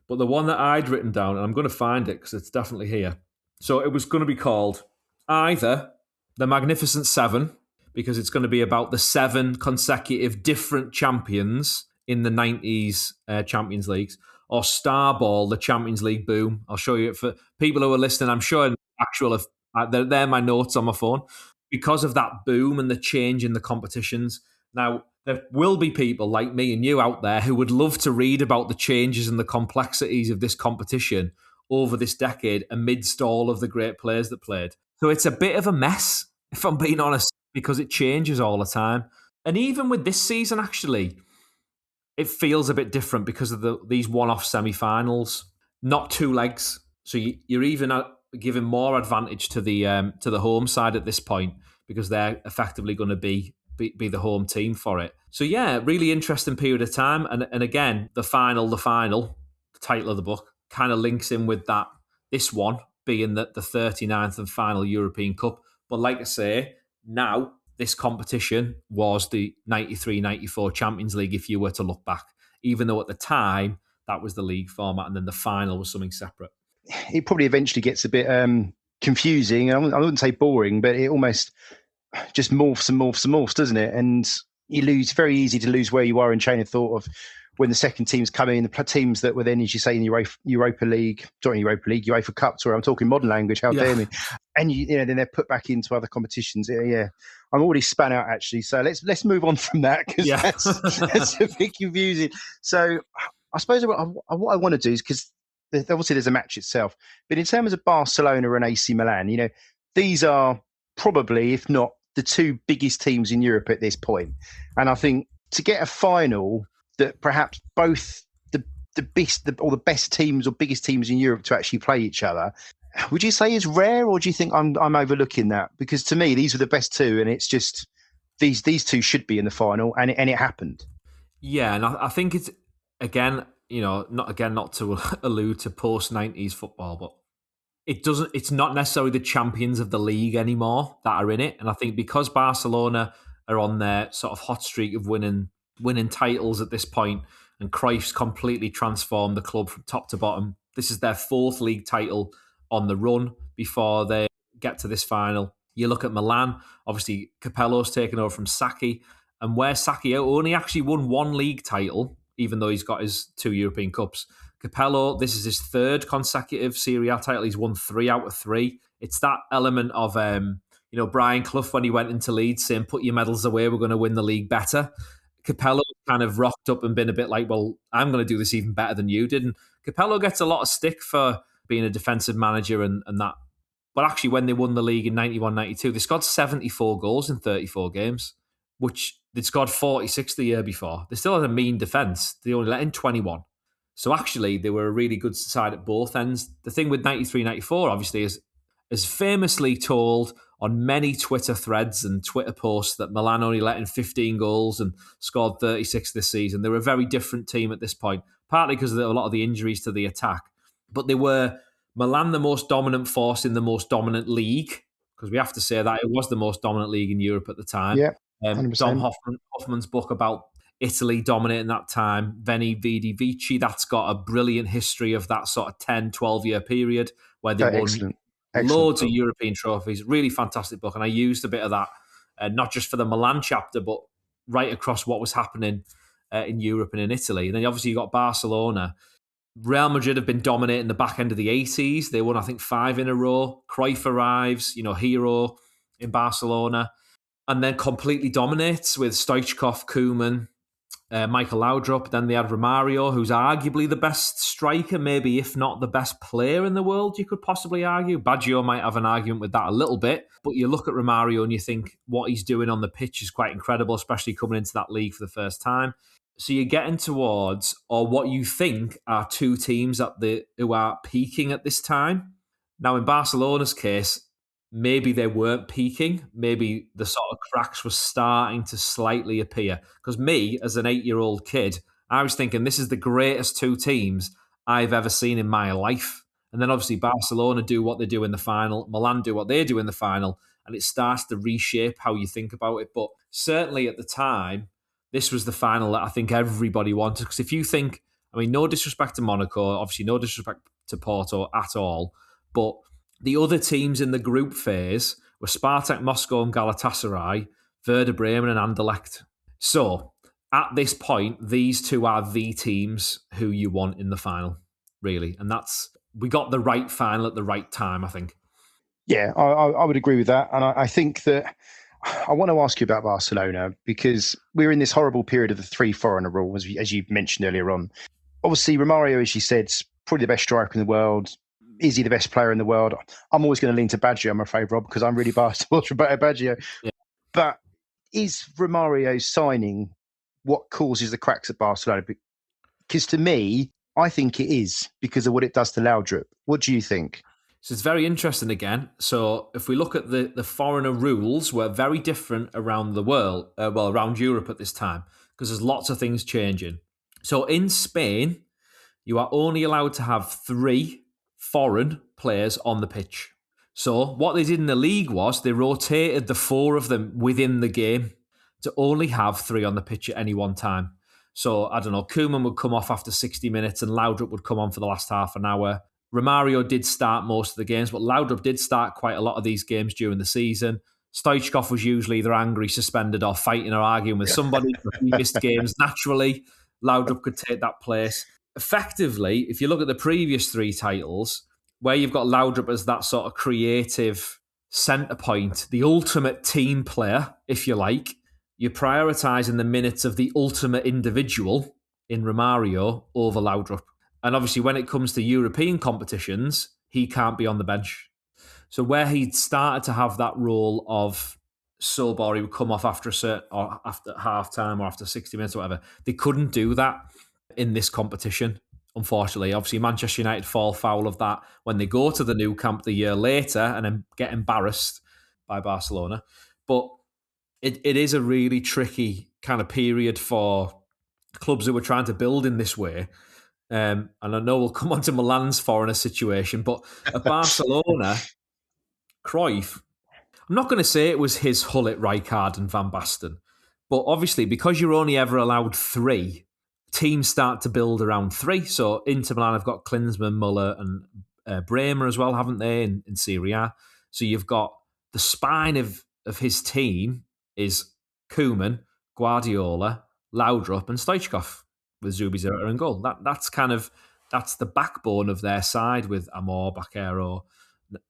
But the one that I'd written down, and I'm going to find it because it's definitely here. So it was going to be called either The Magnificent Seven, because it's going to be about the 7 consecutive different champions in the 90s Champions Leagues, or Starball, the Champions League boom. I'll show you it for people who are listening. I'm sure they're my notes on my phone. Because of that boom and the change in the competitions. Now, there will be people like me and you out there who would love to read about the changes and the complexities of this competition over this decade amidst all of the great players that played. So it's a bit of a mess, if I'm being honest, because it changes all the time. And even with this season, actually, it feels a bit different because of these one-off semi-finals, not 2 legs. So you're even giving more advantage to the home side at this point because they're effectively going to be the home team for it. So yeah, really interesting period of time. And again, the final, the title of the book, kind of links in with that, this one being the 39th and final European Cup. But like I say, now this competition was the 93-94 Champions League if you were to look back, even though at the time that was the league format and then the final was something separate. It probably eventually gets a bit confusing. I wouldn't say boring, but it almost just morphs, doesn't it? And you lose, very easy to lose where you are in chain of thought of when the second teams come in, the teams that were then, as you say, in the UEFA Cup, sorry, I'm talking modern language, how dare me. And then they're put back into other competitions. Yeah. I'm already spun out actually. So let's move on from that because that's a bit confusing. So I suppose what I want to do is, because obviously there's a match itself, but in terms of Barcelona and AC Milan, these are probably, if not the 2 biggest teams in Europe at this point. And I think to get a final that perhaps both the best teams or biggest teams in Europe to actually play each other, would you say is rare, or do you think I'm overlooking that? Because to me, these are the best 2, and it's just these 2 should be in the final, and it happened. Yeah, and I think it's not to allude to post-90s football, but it's not necessarily the champions of the league anymore that are in it. And I think because Barcelona are on their sort of hot streak of winning titles at this point, and Cruyff's completely transformed the club from top to bottom. This is their 4th league title on the run before they get to this final. You look at Milan, obviously Capello's taken over from Sacchi, and where Sacchi only actually won 1 league title, even though he's got his 2 European Cups. Capello, this is his 3rd consecutive Serie A title. He's won 3 out of 3. It's that element of, Brian Clough, when he went into Leeds, saying, put your medals away, we're going to win the league better. Capello kind of rocked up and been a bit like, well, I'm going to do this even better than you did. And Capello gets a lot of stick for being a defensive manager and that. But actually, when they won the league in 91-92, they scored 74 goals in 34 games, which they'd scored 46 the year before. They still had a mean defence. They only let in 21. So actually, they were a really good side at both ends. The thing with 93-94, obviously, is famously told on many Twitter threads and Twitter posts that Milan only let in 15 goals and scored 36 this season. They were a very different team at this point, partly because of a lot of the injuries to the attack. But they were, Milan, the most dominant force in the most dominant league, because we have to say that it was the most dominant league in Europe at the time. Yeah, Dom Hoffman's book about Italy dominating that time, Veni Vidi Vici, that's got a brilliant history of that sort of 10, 12-year period where they won loads of European trophies. Really fantastic book. And I used a bit of that, not just for the Milan chapter, but right across what was happening in Europe and in Italy. And then obviously you got Barcelona. Real Madrid have been dominating the back end of the 80s. They won, I think, 5 in a row. Cruyff arrives, hero in Barcelona. And then completely dominates with Stoichkov, Koeman, Michael Laudrup. Then they had Romario, who's arguably the best striker, maybe if not the best player in the world, you could possibly argue. Baggio might have an argument with that a little bit. But you look at Romario and you think what he's doing on the pitch is quite incredible, especially coming into that league for the first time. So you're getting towards, or what you think are two teams who are peaking at this time. Now, in Barcelona's case, maybe they weren't peaking. Maybe the sort of cracks were starting to slightly appear. Because me, as an 8-year-old kid, I was thinking this is the greatest two teams I've ever seen in my life. And then obviously Barcelona do what they do in the final, Milan do what they do in the final, and it starts to reshape how you think about it. But certainly at the time, this was the final that I think everybody wanted. Because if you think, no disrespect to Monaco, obviously no disrespect to Porto at all, but the other teams in the group phase were Spartak Moscow and Galatasaray, Werder Bremen and Anderlecht. So at this point, these two are the teams who you want in the final, really. And we got the right final at the right time, I think. Yeah, I would agree with that. And I think that I want to ask you about Barcelona because we're in this horrible period of the 3 foreigner rule, as you mentioned earlier on. Obviously, Romario, as you said, is probably the best striker in the world. Is he the best player in the world? I'm always going to lean to Baggio, I'm afraid, Rob, because I'm really biased towards Roberto Baggio. Yeah. But is Romario's signing what causes the cracks at Barcelona? Because to me, I think it is because of what it does to Laudrup. What do you think? So it's very interesting again. So if we look at the foreigner rules, were very different around the world, around Europe at this time, because there's lots of things changing. So in Spain, you are only allowed to have 3 foreign players on the pitch. So what they did in the league was they rotated the 4 of them within the game to only have 3 on the pitch at any one time. So, I don't know, Koeman would come off after 60 minutes and Laudrup would come on for the last half an hour. Romario did start most of the games, but Laudrup did start quite a lot of these games during the season. Stoichkov was usually either angry, suspended, or fighting or arguing with somebody. He missed games. Naturally, Laudrup could take that place. Effectively, if you look at the previous 3 titles, where you've got Laudrup as that sort of creative centre point, the ultimate team player, if you like, you're prioritising the minutes of the ultimate individual in Romario over Laudrup. And obviously, when it comes to European competitions, he can't be on the bench. So where he'd started to have that role of sub, or he would come off after after half time or after 60 minutes or whatever, they couldn't do that in this competition, unfortunately. Obviously, Manchester United fall foul of that when they go to the Nou Camp the year later and then get embarrassed by Barcelona. But it is a really tricky kind of period for clubs who are trying to build in this way. And I know we'll come on to Milan's foreigner situation, but at Barcelona, Cruyff, I'm not going to say it was his Hullet, Rijkaard and Van Basten, but obviously because you're only ever allowed 3, teams start to build around 3. So Inter Milan have got Klinsmann, Muller and Bremer as well, haven't they, in Serie A? So you've got the spine of his team is Koeman, Guardiola, Laudrup and Stoichkov with Zubizarreta in goal. That's the backbone of their side with Amor, Baquero,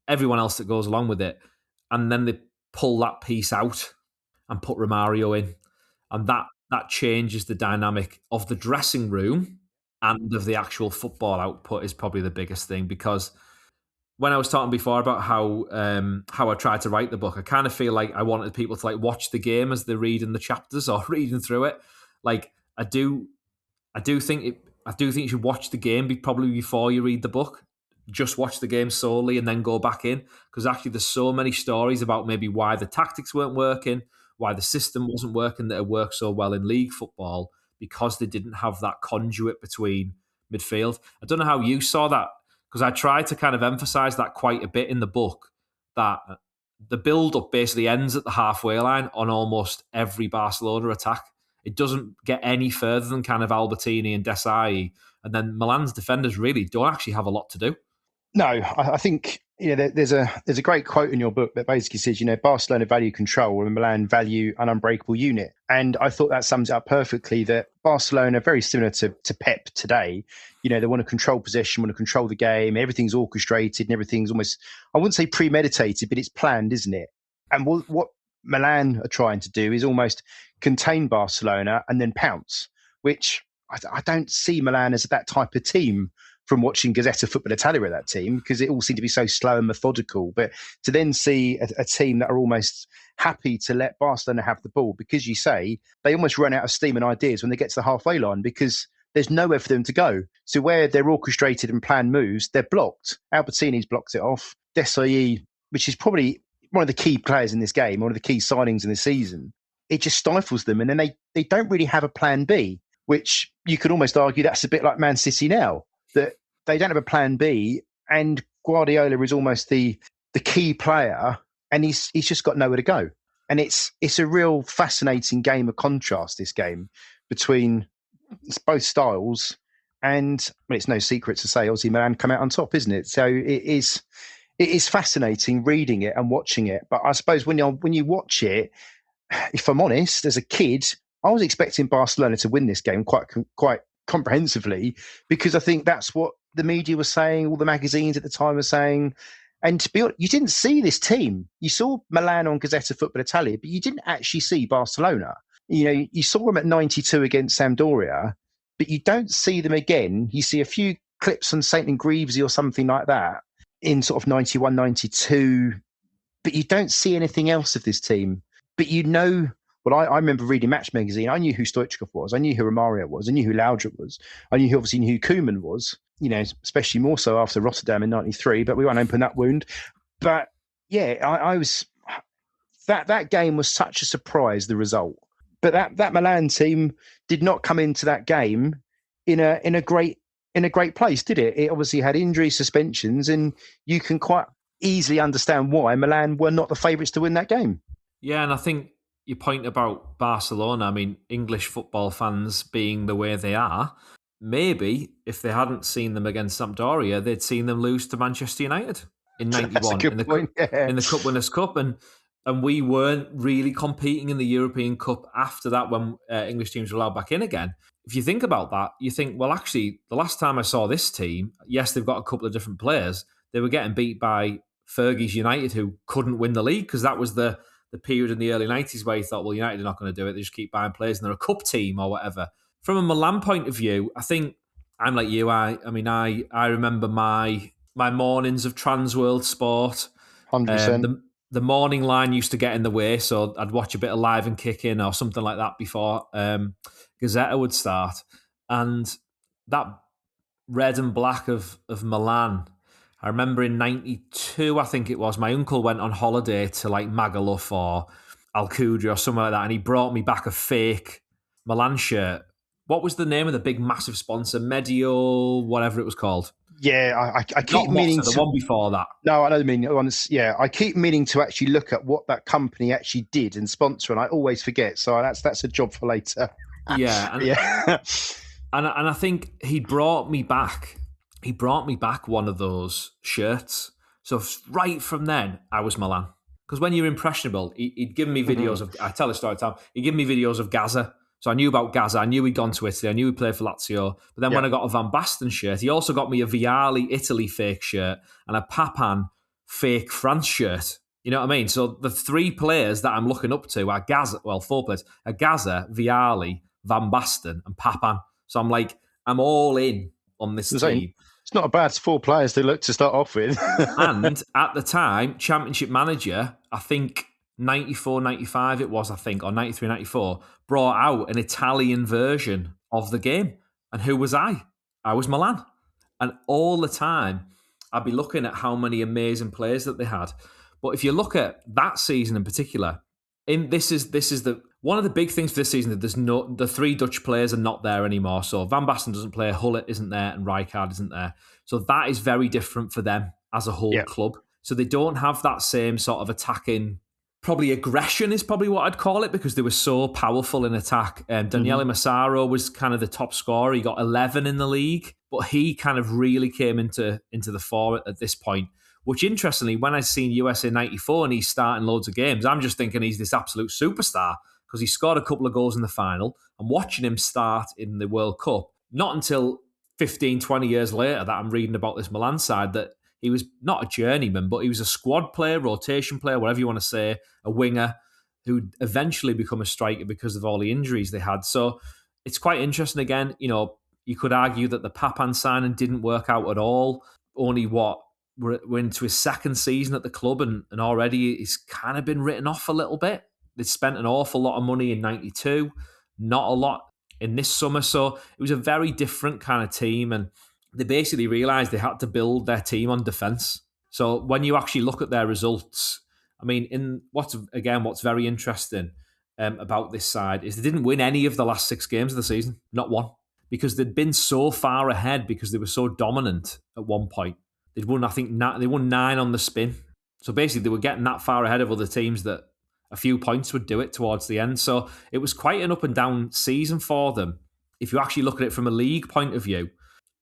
everyone else that goes along with it. And then they pull that piece out and put Romario in. And that changes the dynamic of the dressing room and of the actual football output is probably the biggest thing. Because when I was talking before about how I tried to write the book, I kind of feel like I wanted people to like watch the game as they're reading the chapters or reading through it. Like I do think you should watch the game probably before you read the book. Just watch the game solely and then go back in, because actually there's so many stories about maybe why the tactics weren't working, why the system wasn't working that it worked so well in league football, because they didn't have that conduit between midfield. I don't know how you saw that, because I tried to kind of emphasise that quite a bit in the book, that the build-up basically ends at the halfway line on almost every Barcelona attack. It doesn't get any further than kind of Albertini and Desai, and then Milan's defenders really don't actually have a lot to do. No, I think there's a great quote in your book that basically says, Barcelona value control and Milan value an unbreakable unit. And I thought that sums it up perfectly, that Barcelona, very similar to Pep today, they want to control possession, want to control the game. Everything's orchestrated and everything's almost, I wouldn't say premeditated, but it's planned, isn't it? And what Milan are trying to do is almost contain Barcelona and then pounce, which I don't see Milan as that type of team from watching Gazzetta Football Italia at that team, because it all seemed to be so slow and methodical. But to then see a team that are almost happy to let Barcelona have the ball, because you say they almost run out of steam and ideas when they get to the halfway line, because there's nowhere for them to go. So where they're orchestrated and planned moves, they're blocked. Albertini's blocked it off. Desai, which is probably one of the key players in this game, one of the key signings in the season, it just stifles them. And then they don't really have a plan B, which you could almost argue that's a bit like Man City now, that they don't have a plan B, and Guardiola is almost the key player, and he's just got nowhere to go. And it's a real fascinating game of contrast, this game, between both styles. And it's no secret to say, obviously, Milan come out on top, isn't it? So it is fascinating reading it and watching it. But I suppose when you watch it, if I'm honest, as a kid, I was expecting Barcelona to win this game quite comprehensively, because I think that's what the media was saying, all the magazines at the time were saying. And to be honest, you didn't see this team. You saw Milan on Gazzetta Football Italia, but you didn't actually see Barcelona. You saw them at 92 against Sampdoria, but you don't see them again. You see a few clips on St. Greavesy or something like that in sort of 91, 92, but you don't see anything else of this team. But well, I remember reading Match Magazine. I knew who Stoichkov was. I knew who Romario was. I knew who Laudrup was. I knew who Koeman was, especially more so after Rotterdam in 93, but we won't open that wound. But yeah, I was, that game was such a surprise, the result. But that Milan team did not come into that game in a great place, did it? It obviously had injury suspensions, and you can quite easily understand why Milan were not the favourites to win that game. Yeah, and I think your point about Barcelona, I mean, English football fans being the way they are, maybe if they hadn't seen them against Sampdoria, they'd seen them lose to Manchester United in 91 in the Cup Winners' Cup. And we weren't really competing in the European Cup after that when English teams were allowed back in again. If you think about that, you think, well, actually, the last time I saw this team, yes, they've got a couple of different players. They were getting beat by Fergie's United, who couldn't win the league, because that was the period in the early 90s where you thought, well, United are not going to do it. They just keep buying players and they're a cup team or whatever. From a Milan point of view, I think I'm like you. I remember my mornings of Trans World Sport. 100%. The morning line used to get in the way, so I'd watch a bit of Live and Kick In or something like that before Gazzetta would start. And that red and black of Milan, I remember in 92, I think it was, my uncle went on holiday to like Magaluf or Alcudria or somewhere like that, and he brought me back a fake Milan shirt. What was the name of the big massive sponsor? Medio, whatever it was called. Yeah, I keep meaning to... The one before that. No, I know the meaning. Yeah, I keep meaning to actually look at what that company actually did and sponsor, and I always forget. So that's a job for later. Yeah. And, yeah. and I think he brought me back one of those shirts. So right from then, I was Milan. Because when you're impressionable, he'd given me videos of... I tell a story time. He'd given me videos of Gaza. So I knew about Gaza. I knew he'd gone to Italy. I knew he played for Lazio. But then when I got a Van Basten shirt, he also got me a Vialli Italy fake shirt and a Papan fake France shirt. You know what I mean? So the three players that I'm looking up to are Gaza, well, four players, are Gaza, Vialli, Van Basten, and Papan. So I'm like, I'm all in on this team. It's not a bad 4 players to look to start off with. And at the time, Championship manager, I think 94, 95 it was, I think, or 93, 94, brought out an Italian version of the game. And who was I? I was Milan. And all the time, I'd be looking at how many amazing players that they had. But if you look at that season in particular, this is the one of the big things for this season, that the 3 Dutch players are not there anymore. So Van Basten doesn't play, Hullet isn't there, and Rijkaard isn't there. So that is very different for them as a whole club. So they don't have that same sort of attacking, probably aggression is probably what I'd call it, because they were so powerful in attack. Daniele Massaro was kind of the top scorer. He got 11 in the league, but he kind of really came into the fore at this point. Which, interestingly, when I seen USA 94 and he's starting loads of games, I'm just thinking he's this absolute superstar because he scored a couple of goals in the final. I'm watching him start in the World Cup. Not until 15, 20 years later that I'm reading about this Milan side that he was not a journeyman, but he was a squad player, rotation player, whatever you want to say, a winger who'd eventually become a striker because of all the injuries they had. So it's quite interesting again. You know, you could argue that the Papan signing didn't work out at all. Only we're into his second season at the club, and already he's kind of been written off a little bit. They spent an awful lot of money in 92, not a lot in this summer. So it was a very different kind of team, and they basically realised they had to build their team on defence. So when you actually look at their results, I mean, what's very interesting about this side is they didn't win any of the last 6 games of the season, not one, because they'd been so far ahead because they were so dominant at one point. They won 9 on the spin. So basically, they were getting that far ahead of other teams that a few points would do it towards the end. So it was quite an up and down season for them. If you actually look at it from a league point of view,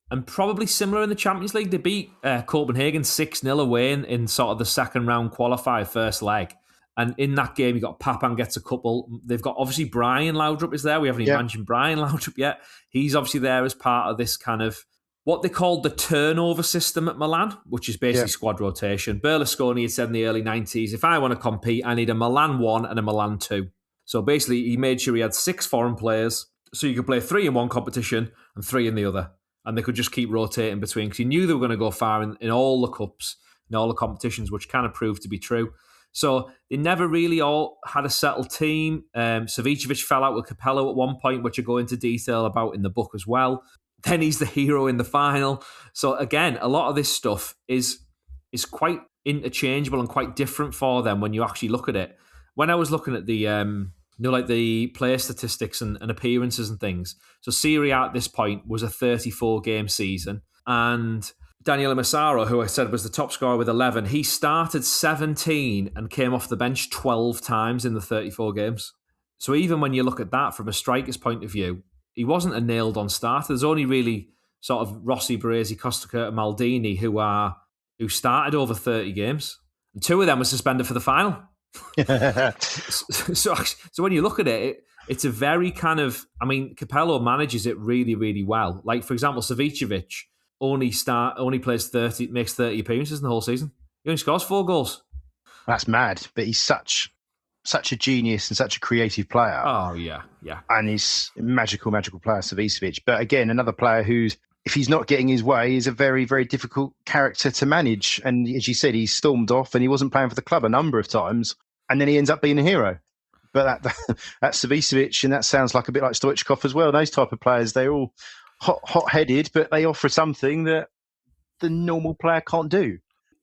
and probably similar in the Champions League, they beat Copenhagen 6-0 away in sort of the second round qualifier first leg. And in that game, you got Papan gets a couple. They've got obviously Brian Laudrup is there. We haven't even mentioned Brian Laudrup yet. He's obviously there as part of this kind of what they called the turnover system at Milan, which is basically squad rotation. Berlusconi had said in the early 90s, if I want to compete, I need a Milan 1 and a Milan 2. So basically, he made sure he had 6 foreign players, so you could play 3 in one competition and 3 in the other. And they could just keep rotating between, because he knew they were going to go far in all the cups, in all the competitions, which kind of proved to be true. So they never really all had a settled team. Savicevic fell out with Capello at one point, which I go into detail about in the book as well. Then he's the hero in the final. So again, a lot of this stuff is quite interchangeable and quite different for them when you actually look at it. When I was looking at the like the player statistics and appearances and things, so Serie A at this point was a 34-game season, and Daniele Massaro, who I said was the top scorer with 11, he started 17 and came off the bench 12 times in the 34 games. So even when you look at that from a striker's point of view, he wasn't a nailed-on starter. There's only really sort of Rossi, Baresi, Costacurta, and Maldini who started over 30 games. And 2 of them were suspended for the final. so when you look at it, it's a very kind of, I mean, Capello manages it really, really well. Like, for example, Savicevic only plays 30, makes 30 appearances in the whole season. He only scores 4 goals. That's mad, but he's such a genius and such a creative player. Oh, yeah. And he's a magical player, Savicevic. But again, another player who's, if he's not getting his way, is a very, very difficult character to manage. And as you said, he stormed off and he wasn't playing for the club a number of times. And then he ends up being a hero. But that's Savicevic, and that sounds like a bit like Stoichkov as well. Those type of players, they're all hot-headed, but they offer something that the normal player can't do.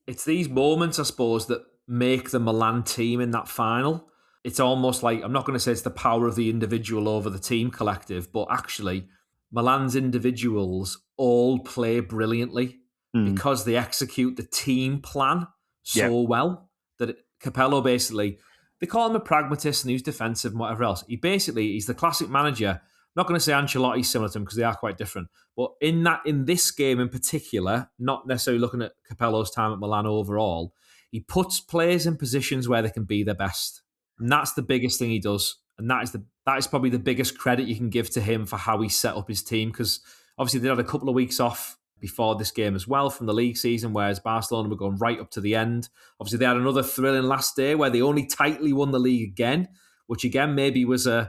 It's these moments, I suppose, that make the Milan team in that final. It's almost like, I'm not going to say it's the power of the individual over the team collective, but actually Milan's individuals all play brilliantly because they execute the team plan so well that Capello basically, they call him a pragmatist and he's defensive and whatever else. He's the classic manager. I'm not going to say Ancelotti's similar to him because they are quite different. But in this game in particular, not necessarily looking at Capello's time at Milan overall, he puts players in positions where they can be their best. And that's the biggest thing he does. And that is probably the biggest credit you can give to him for how he set up his team, because obviously they had a couple of weeks off before this game as well from the league season, whereas Barcelona were going right up to the end. Obviously, they had another thrilling last day where they only tightly won the league again, which again maybe was I'm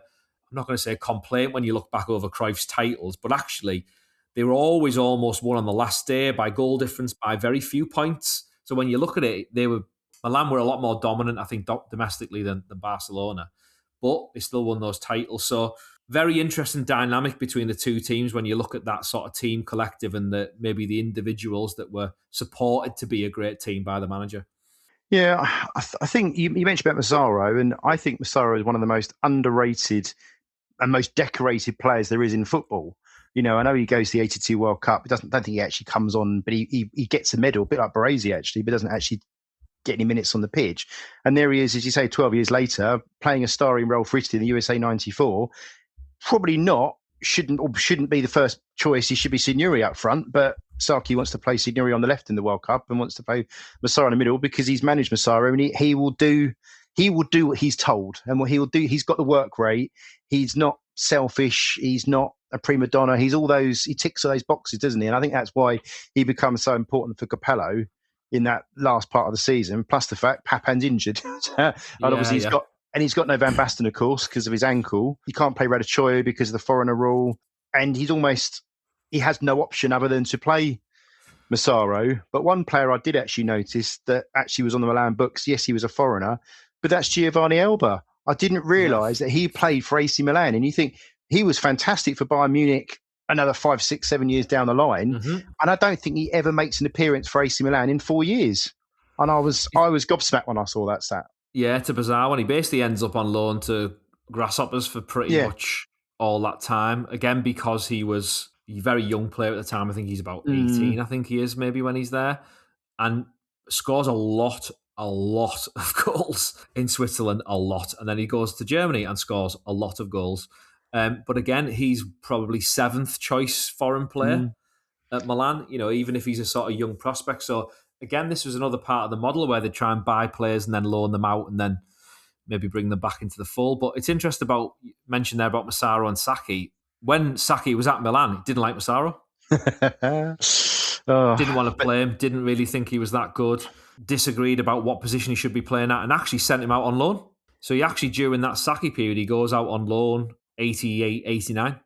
not going to say a complaint when you look back over Cruyff's titles, but actually they were always almost won on the last day by goal difference by very few points. So when you look at it, Milan were a lot more dominant, I think, domestically than Barcelona, but they still won those titles. So very interesting dynamic between the two teams when you look at that sort of team collective and maybe the individuals that were supported to be a great team by the manager. Yeah, I think you mentioned about Massaro, and I think Massaro is one of the most underrated and most decorated players there is in football. I know he goes to the 82 World Cup. Don't think he actually comes on, but he gets a medal, a bit like Baresi actually, but doesn't actually get any minutes on the pitch. And there he is, as you say, 12 years later, playing a starring role for Italy in the USA 94. Probably shouldn't be the first choice. He should be Signori up front, but Saki wants to play Signori on the left in the World Cup and wants to play Massaro in the middle because he's managed Massaro and he will do what he's told, and what he will do. He's got the work rate. He's not selfish. He's not a prima donna. He ticks all those boxes, doesn't he? And I think that's why he becomes so important for Capello in that last part of the season. Plus the fact Papan's injured, and obviously he's got no Van Basten, of course, because of his ankle. He can't play Raduccio because of the foreigner rule. And he has no option other than to play Massaro. But one player I did actually notice that actually was on the Milan books, yes, he was a foreigner, but that's Giovanni Elba. I didn't realise that he played for AC Milan. And you think he was fantastic for Bayern Munich another 5, 6, 7 years down the line. Mm-hmm. And I don't think he ever makes an appearance for AC Milan in 4 years. And I was gobsmacked when I saw that stat. Yeah, it's a bizarre one. He basically ends up on loan to Grasshoppers for pretty much all that time. Again, because he was a very young player at the time. I think he's about 18, I think he is maybe when he's there. And scores a lot of goals in Switzerland, a lot. And then he goes to Germany and scores a lot of goals. But again, he's probably 7th choice foreign player at Milan, even if he's a sort of young prospect. So again, this was another part of the model where they try and buy players and then loan them out and then maybe bring them back into the fold. But it's interesting mention there about Massaro and Saki. When Saki was at Milan, he didn't like Massaro. Didn't want to play him, didn't really think he was that good, disagreed about what position he should be playing at, and actually sent him out on loan. So he actually, during that Saki period, he goes out on loan, 88, 89,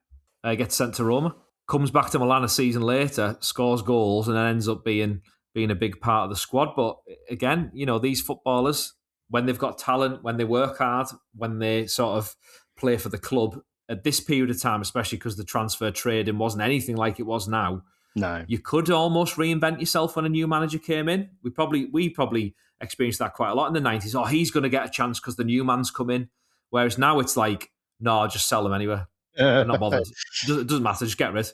gets sent to Roma, comes back to Milan a season later, scores goals, and then ends up being a big part of the squad. But again, these footballers, when they've got talent, when they work hard, when they sort of play for the club, at this period of time, especially because the transfer trading wasn't anything like it was now, no, you could almost reinvent yourself when a new manager came in. We probably experienced that quite a lot in the 90s. Oh, he's going to get a chance because the new man's come in. Whereas now it's like, no, just sell them anyway. I'm not bothered. It doesn't matter. Just get rid.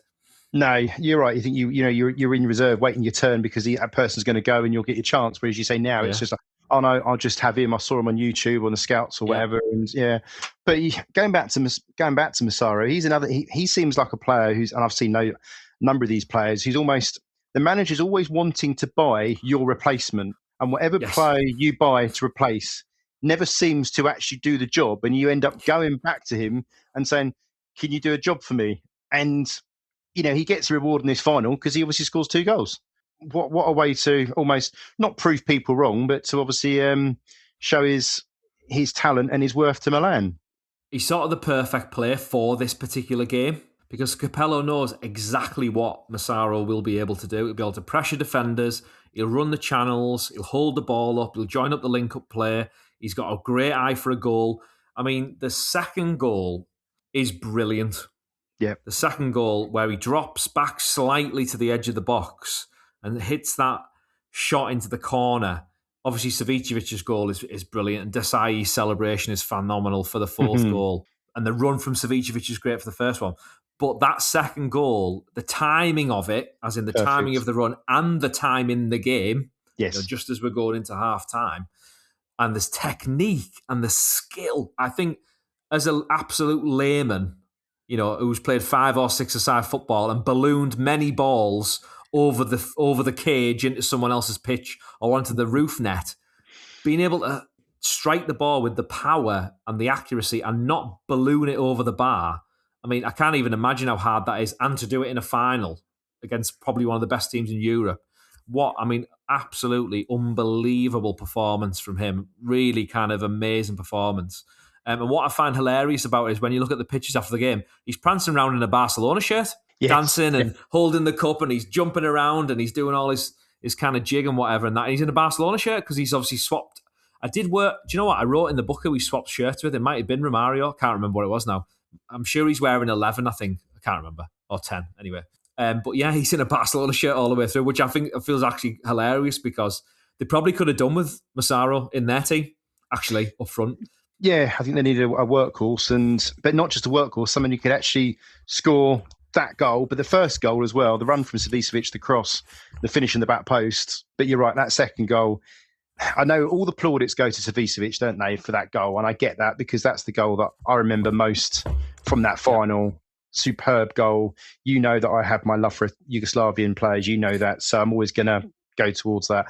No, you're right. You think you're in reserve, waiting your turn because that person's going to go and you'll get your chance. Whereas you say now, it's just like, oh no, I'll just have him. I saw him on YouTube on the scouts or whatever. And but going back to Massaro, he's another. He seems like a player and I've seen no number of these players. He's almost the manager's always wanting to buy your replacement, and whatever player you buy to replace never seems to actually do the job, and you end up going back to him and saying, "Can you do a job for me?" And he gets a reward in this final because he obviously scores 2 goals. What a way to almost not prove people wrong, but to obviously show his talent and his worth to Milan. He's sort of the perfect player for this particular game because Capello knows exactly what Massaro will be able to do. He'll be able to pressure defenders, he'll run the channels, he'll hold the ball up, he'll join up the link-up play. He's got a great eye for a goal. I mean, the second goal is brilliant. Yeah. The second goal where he drops back slightly to the edge of the box and hits that shot into the corner. Obviously, Savicevic's goal is brilliant, and Desai's celebration is phenomenal for the fourth goal. And the run from Savicevic is great for the first one. But that second goal, the timing of it, as in the timing of the run and the time in the game, just as we're going into half-time, and this technique and the skill, I think, as an absolute layman, who's played 5 or 6-a-side football and ballooned many balls over the cage into someone else's pitch or onto the roof net, being able to strike the ball with the power and the accuracy and not balloon it over the bar. I mean, I can't even imagine how hard that is, and to do it in a final. against probably one of the best teams in Europe. Absolutely unbelievable performance from him. Really kind of amazing performance. And what I find hilarious about it is when you look at the pictures after the game, he's prancing around in a Barcelona shirt, dancing and holding the cup, and he's jumping around and he's doing all his kind of jig and whatever. And he's in a Barcelona shirt because he's obviously swapped. I did work. Do you know what? I wrote in the book who he swapped shirts with. It might have been Romario. Can't remember what it was now. I'm sure he's wearing 11, I think. I can't remember. Or 10, anyway. But yeah, he's in a Barcelona shirt all the way through, which I think feels actually hilarious because they probably could have done with Massaro in their team, actually, up front. Yeah, I think they needed a workhorse, but not just a workhorse, someone who could actually score that goal, but the first goal as well, the run from Savicevic, the cross, the finish in the back post. But you're right, that second goal, I know all the plaudits go to Savicevic, don't they, for that goal, and I get that because that's the goal that I remember most from that final. Superb goal. You know that I have my love for Yugoslavian players. You know that, so I'm always going to go towards that.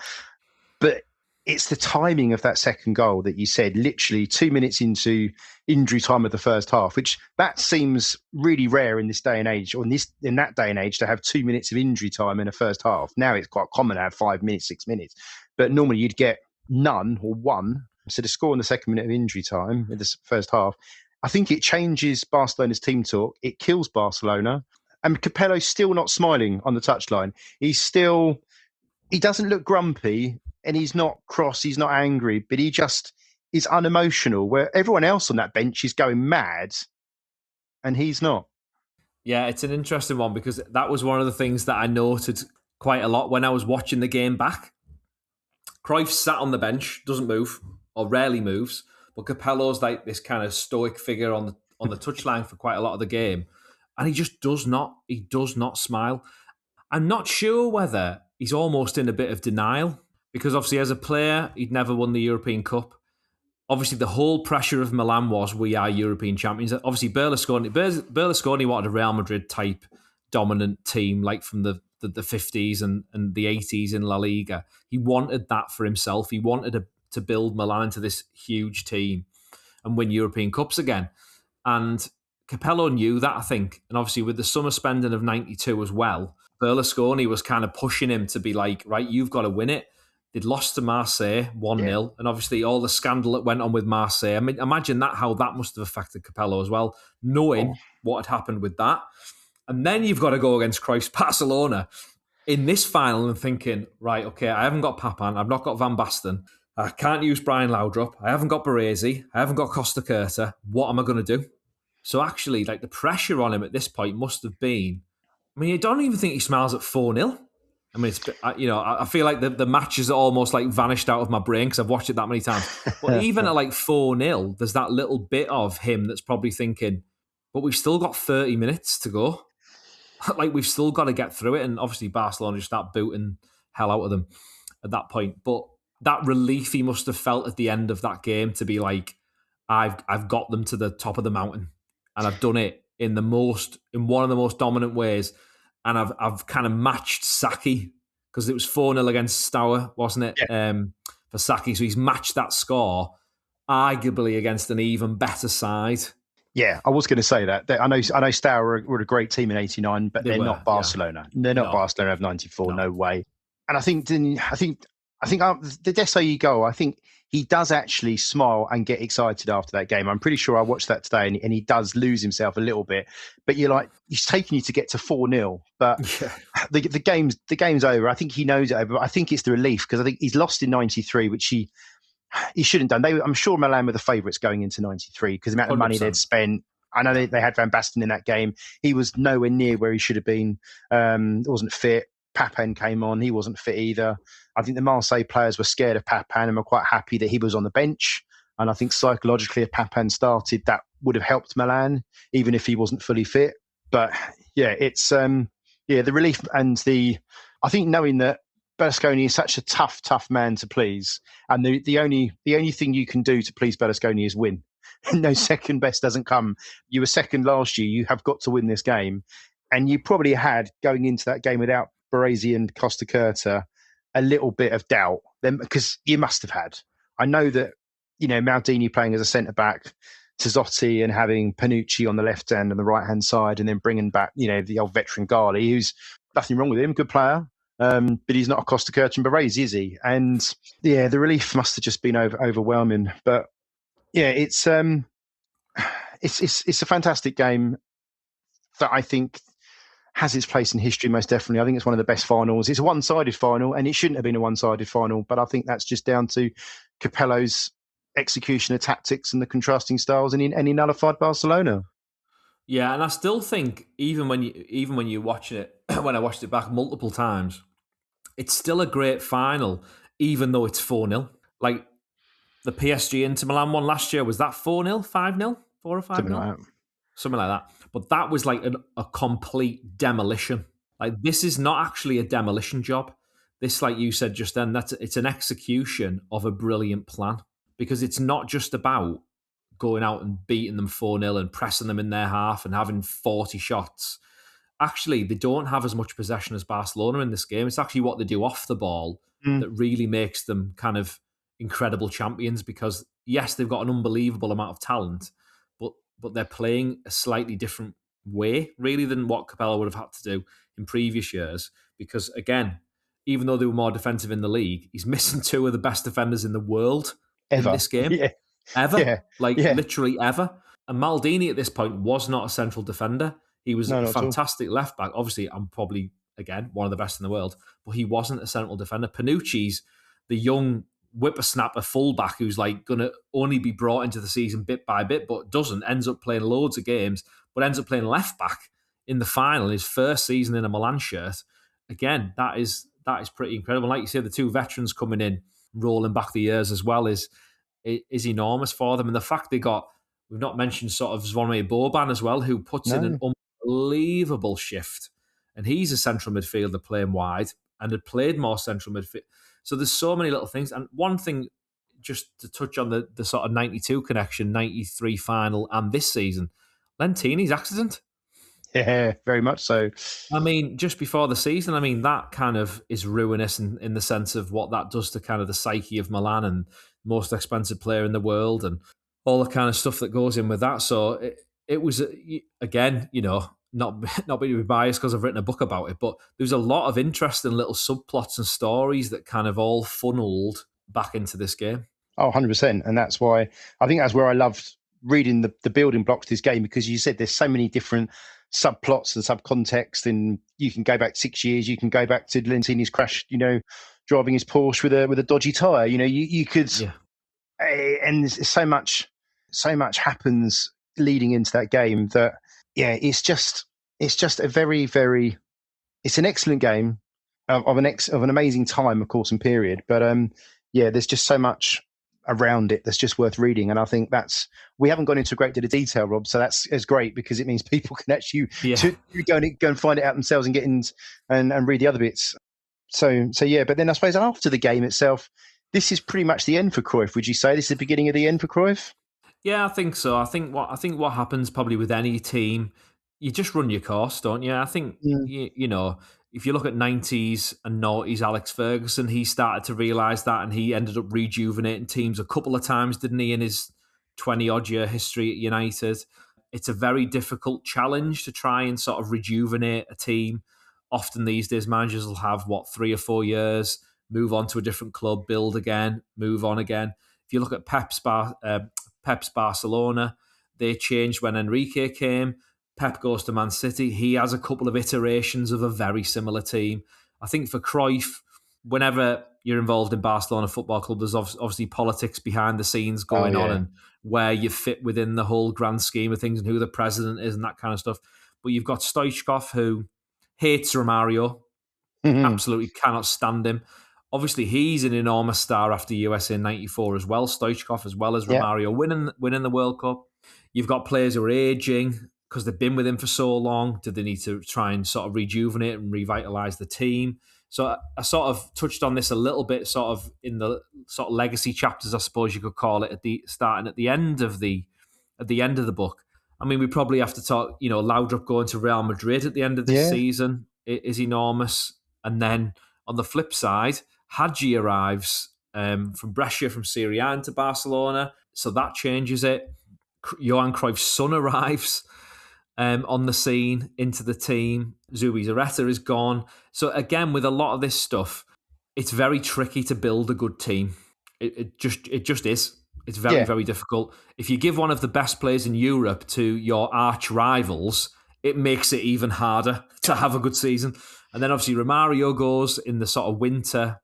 But it's the timing of that second goal that you said, literally 2 minutes into injury time of the first half, which that seems really rare in this day and age, or in that day and age, to have 2 minutes of injury time in a first half. Now it's quite common to have 5 minutes, 6 minutes, but normally you'd get none or one. So to score in the second minute of injury time in the first half, I think it changes Barcelona's team talk. It kills Barcelona. And Capello's still not smiling on the touchline. He doesn't look grumpy and he's not cross, he's not angry, but he just is unemotional, where everyone else on that bench is going mad and he's not. Yeah, it's an interesting one because that was one of the things that I noted quite a lot when I was watching the game back. Cruyff sat on the bench, doesn't move, or rarely moves. But Capello's like this kind of stoic figure on the touchline for quite a lot of the game. And he just does not smile. I'm not sure whether he's almost in a bit of denial because obviously as a player, he'd never won the European Cup. Obviously the whole pressure of Milan was we are European champions. Obviously Berlusconi wanted a Real Madrid type dominant team like from the 50s and the 80s in La Liga. He wanted that for himself. He wanted to build Milan into this huge team and win European Cups again. And Capello knew that, I think. And obviously with the summer spending of 92 as well, Berlusconi was kind of pushing him to be like, right, you've got to win it. They'd lost to Marseille 1-0. Yeah. And obviously all the scandal that went on with Marseille. I mean, imagine how that must have affected Capello as well, knowing what had happened with that. And then you've got to go against Cruyff's Barcelona in this final and thinking, right, okay, I haven't got Papan, I've not got Van Basten, I can't use Brian Laudrup, I haven't got Baresi, I haven't got Costa Curta. What am I going to do? So actually, like the pressure on him at this point must have been, I mean, I don't even think he smiles at 4-0. I mean, I feel like the match is almost like vanished out of my brain because I've watched it that many times. But even at like 4-0, there's that little bit of him that's probably thinking, but we've still got 30 minutes to go. Like we've still got to get through it. And obviously Barcelona just start booting hell out of them at that point. But that relief he must have felt at the end of that game to be like, I've got them to the top of the mountain and I've done it in one of the most dominant ways. And I've kind of matched Saki because it was 4-0 against Stour, wasn't it? Yeah. For Saki. So he's matched that score arguably against an even better side. Yeah, I was going to say that. I know Stour were a great team in '89, but they're not Barcelona. Yeah. They're not Barcelona of '94. No way. And I think the Desailly goal, I think he does actually smile and get excited after that game. I'm pretty sure I watched that today, and he does lose himself a little bit. But you're like, he's taking you to get to 4-0, but the game's over. I think he knows it over. But I think it's the relief because I think he's lost in '93, which he shouldn't have done. I'm sure Milan were the favourites going into '93 because the amount of 100%. Money they'd spent. I know they had Van Basten in that game. He was nowhere near where he should have been. Wasn't fit. Papan came on. He wasn't fit either. I think the Marseille players were scared of Papan and were quite happy that he was on the bench. And I think psychologically, if Papan started, that would have helped Milan, even if he wasn't fully fit. But yeah, it's the relief and I think knowing that Berlusconi is such a tough man to please, and the only thing you can do to please Berlusconi is win. No second best doesn't come. You were second last year. You have got to win this game, and you probably had going into that game without Baresi and Costa Curta a little bit of doubt then, because you must have had. I know that Maldini playing as a centre back, Tizzotti, and having Panucci on the left hand and the right hand side, and then bringing back the old veteran Gali, who's nothing wrong with him, good player. But he's not a Costa Curtin Baresi, is he? And yeah, the relief must have just been overwhelming. But yeah, it's a fantastic game that I think has its place in history, most definitely. I think it's one of the best finals. It's a one-sided final, and it shouldn't have been a one-sided final, but I think that's just down to Capello's execution of tactics and the contrasting styles, and he nullified Barcelona. Yeah, and I still think even when you watch it, when I watched it back multiple times, it's still a great final, even though it's 4-0. Like the PSG Inter Milan one last year, was that 4-0, 5-0, 4 or 5-0? Something like that. Something like that. But that was like a complete demolition. Like this is not actually a demolition job. This, like you said just then, it's an execution of a brilliant plan, because it's not just about going out and beating them 4-0 and pressing them in their half and having 40 shots. Actually, they don't have as much possession as Barcelona in this game. It's actually what they do off the ball that really makes them kind of incredible champions, because yes, they've got an unbelievable amount of talent, but they're playing a slightly different way, really, than what Capello would have had to do in previous years. Because again, even though they were more defensive in the league, he's missing two of the best defenders in the world in this game. Yeah. Ever. Literally ever. And Maldini at this point was not a central defender. He was a fantastic left back. Obviously, I'm probably, again, one of the best in the world, but he wasn't a central defender. Panucci's the young whippersnapper fullback who's like going to only be brought into the season bit by bit, but ends up playing loads of games, but ends up playing left back in the final, his first season in a Milan shirt. Again, that is pretty incredible. Like you said, the two veterans coming in, rolling back the years as well, is enormous for them. And the fact we've not mentioned sort of Zvonimir Boban as well, who puts in an unbelievable shift. And he's a central midfielder playing wide and had played more central midfield. So there's so many little things. And one thing, just to touch on the sort of 92 connection, 93 final and this season, Lentini's accident. Yeah, very much so. I mean, just before the season, I mean, that kind of is ruinous in the sense of what that does to kind of the psyche of Milan and most expensive player in the world and all the kind of stuff that goes in with that. So it was, again, not being biased because I've written a book about it, but there's a lot of interesting little subplots and stories that kind of all funneled back into this game. Oh, 100%. And that's why I think that's where I loved reading the building blocks of this game, because you said there's so many different subplots and subcontext, and you can go back 6 years, you can go back to Lentini's crash, driving his Porsche with a dodgy tyre. You could, and there's so much happens leading into that game that, yeah, it's just a very, very, it's an excellent game of an amazing time, of course, and period. But there's just so much around it that's just worth reading, and I think we haven't gone into a great deal of detail, Rob. So that's great, because it means people can actually go and find it out themselves and get in and read the other bits. So yeah, but then I suppose after the game itself, this is pretty much the end for Cruyff. Would you say this is the beginning of the end for Cruyff? Yeah, I think so. I think what happens probably with any team, you just run your course, don't you? I think if you look at 90s and 90s Alex Ferguson, he started to realise that, and he ended up rejuvenating teams a couple of times, didn't he, in his 20-odd year history at United. It's a very difficult challenge to try and sort of rejuvenate a team. Often these days, managers will have, 3 or 4 years, move on to a different club, build again, move on again. If you look at Pep's Barcelona, they changed when Enrique came. Pep goes to Man City. He has a couple of iterations of a very similar team. I think for Cruyff, whenever you're involved in Barcelona Football Club, there's obviously politics behind the scenes going on, and where you fit within the whole grand scheme of things and who the president is and that kind of stuff. But you've got Stoichkov, who hates Romario, absolutely cannot stand him. Obviously, he's an enormous star after USA in 94 as well, Stoichkov, as well as Romario winning the World Cup. You've got players who are ageing because they've been with him for so long. Do they need to try and sort of rejuvenate and revitalise the team? So I sort of touched on this a little bit, sort of in the sort of legacy chapters, I suppose you could call it, starting at the end of the book. I mean, we probably have to talk, Laudrup going to Real Madrid at the end of the season is enormous. And then on the flip side, Hagi arrives from Brescia, from Serie A into Barcelona. So that changes it. Johan Cruyff's son arrives. on the scene into the team. Zubi Zareta is gone. So again, with a lot of this stuff, it's very tricky to build a good team. It just is. It's very, very difficult. If you give one of the best players in Europe to your arch rivals, it makes it even harder to have a good season. And then obviously Romario goes in the sort of winter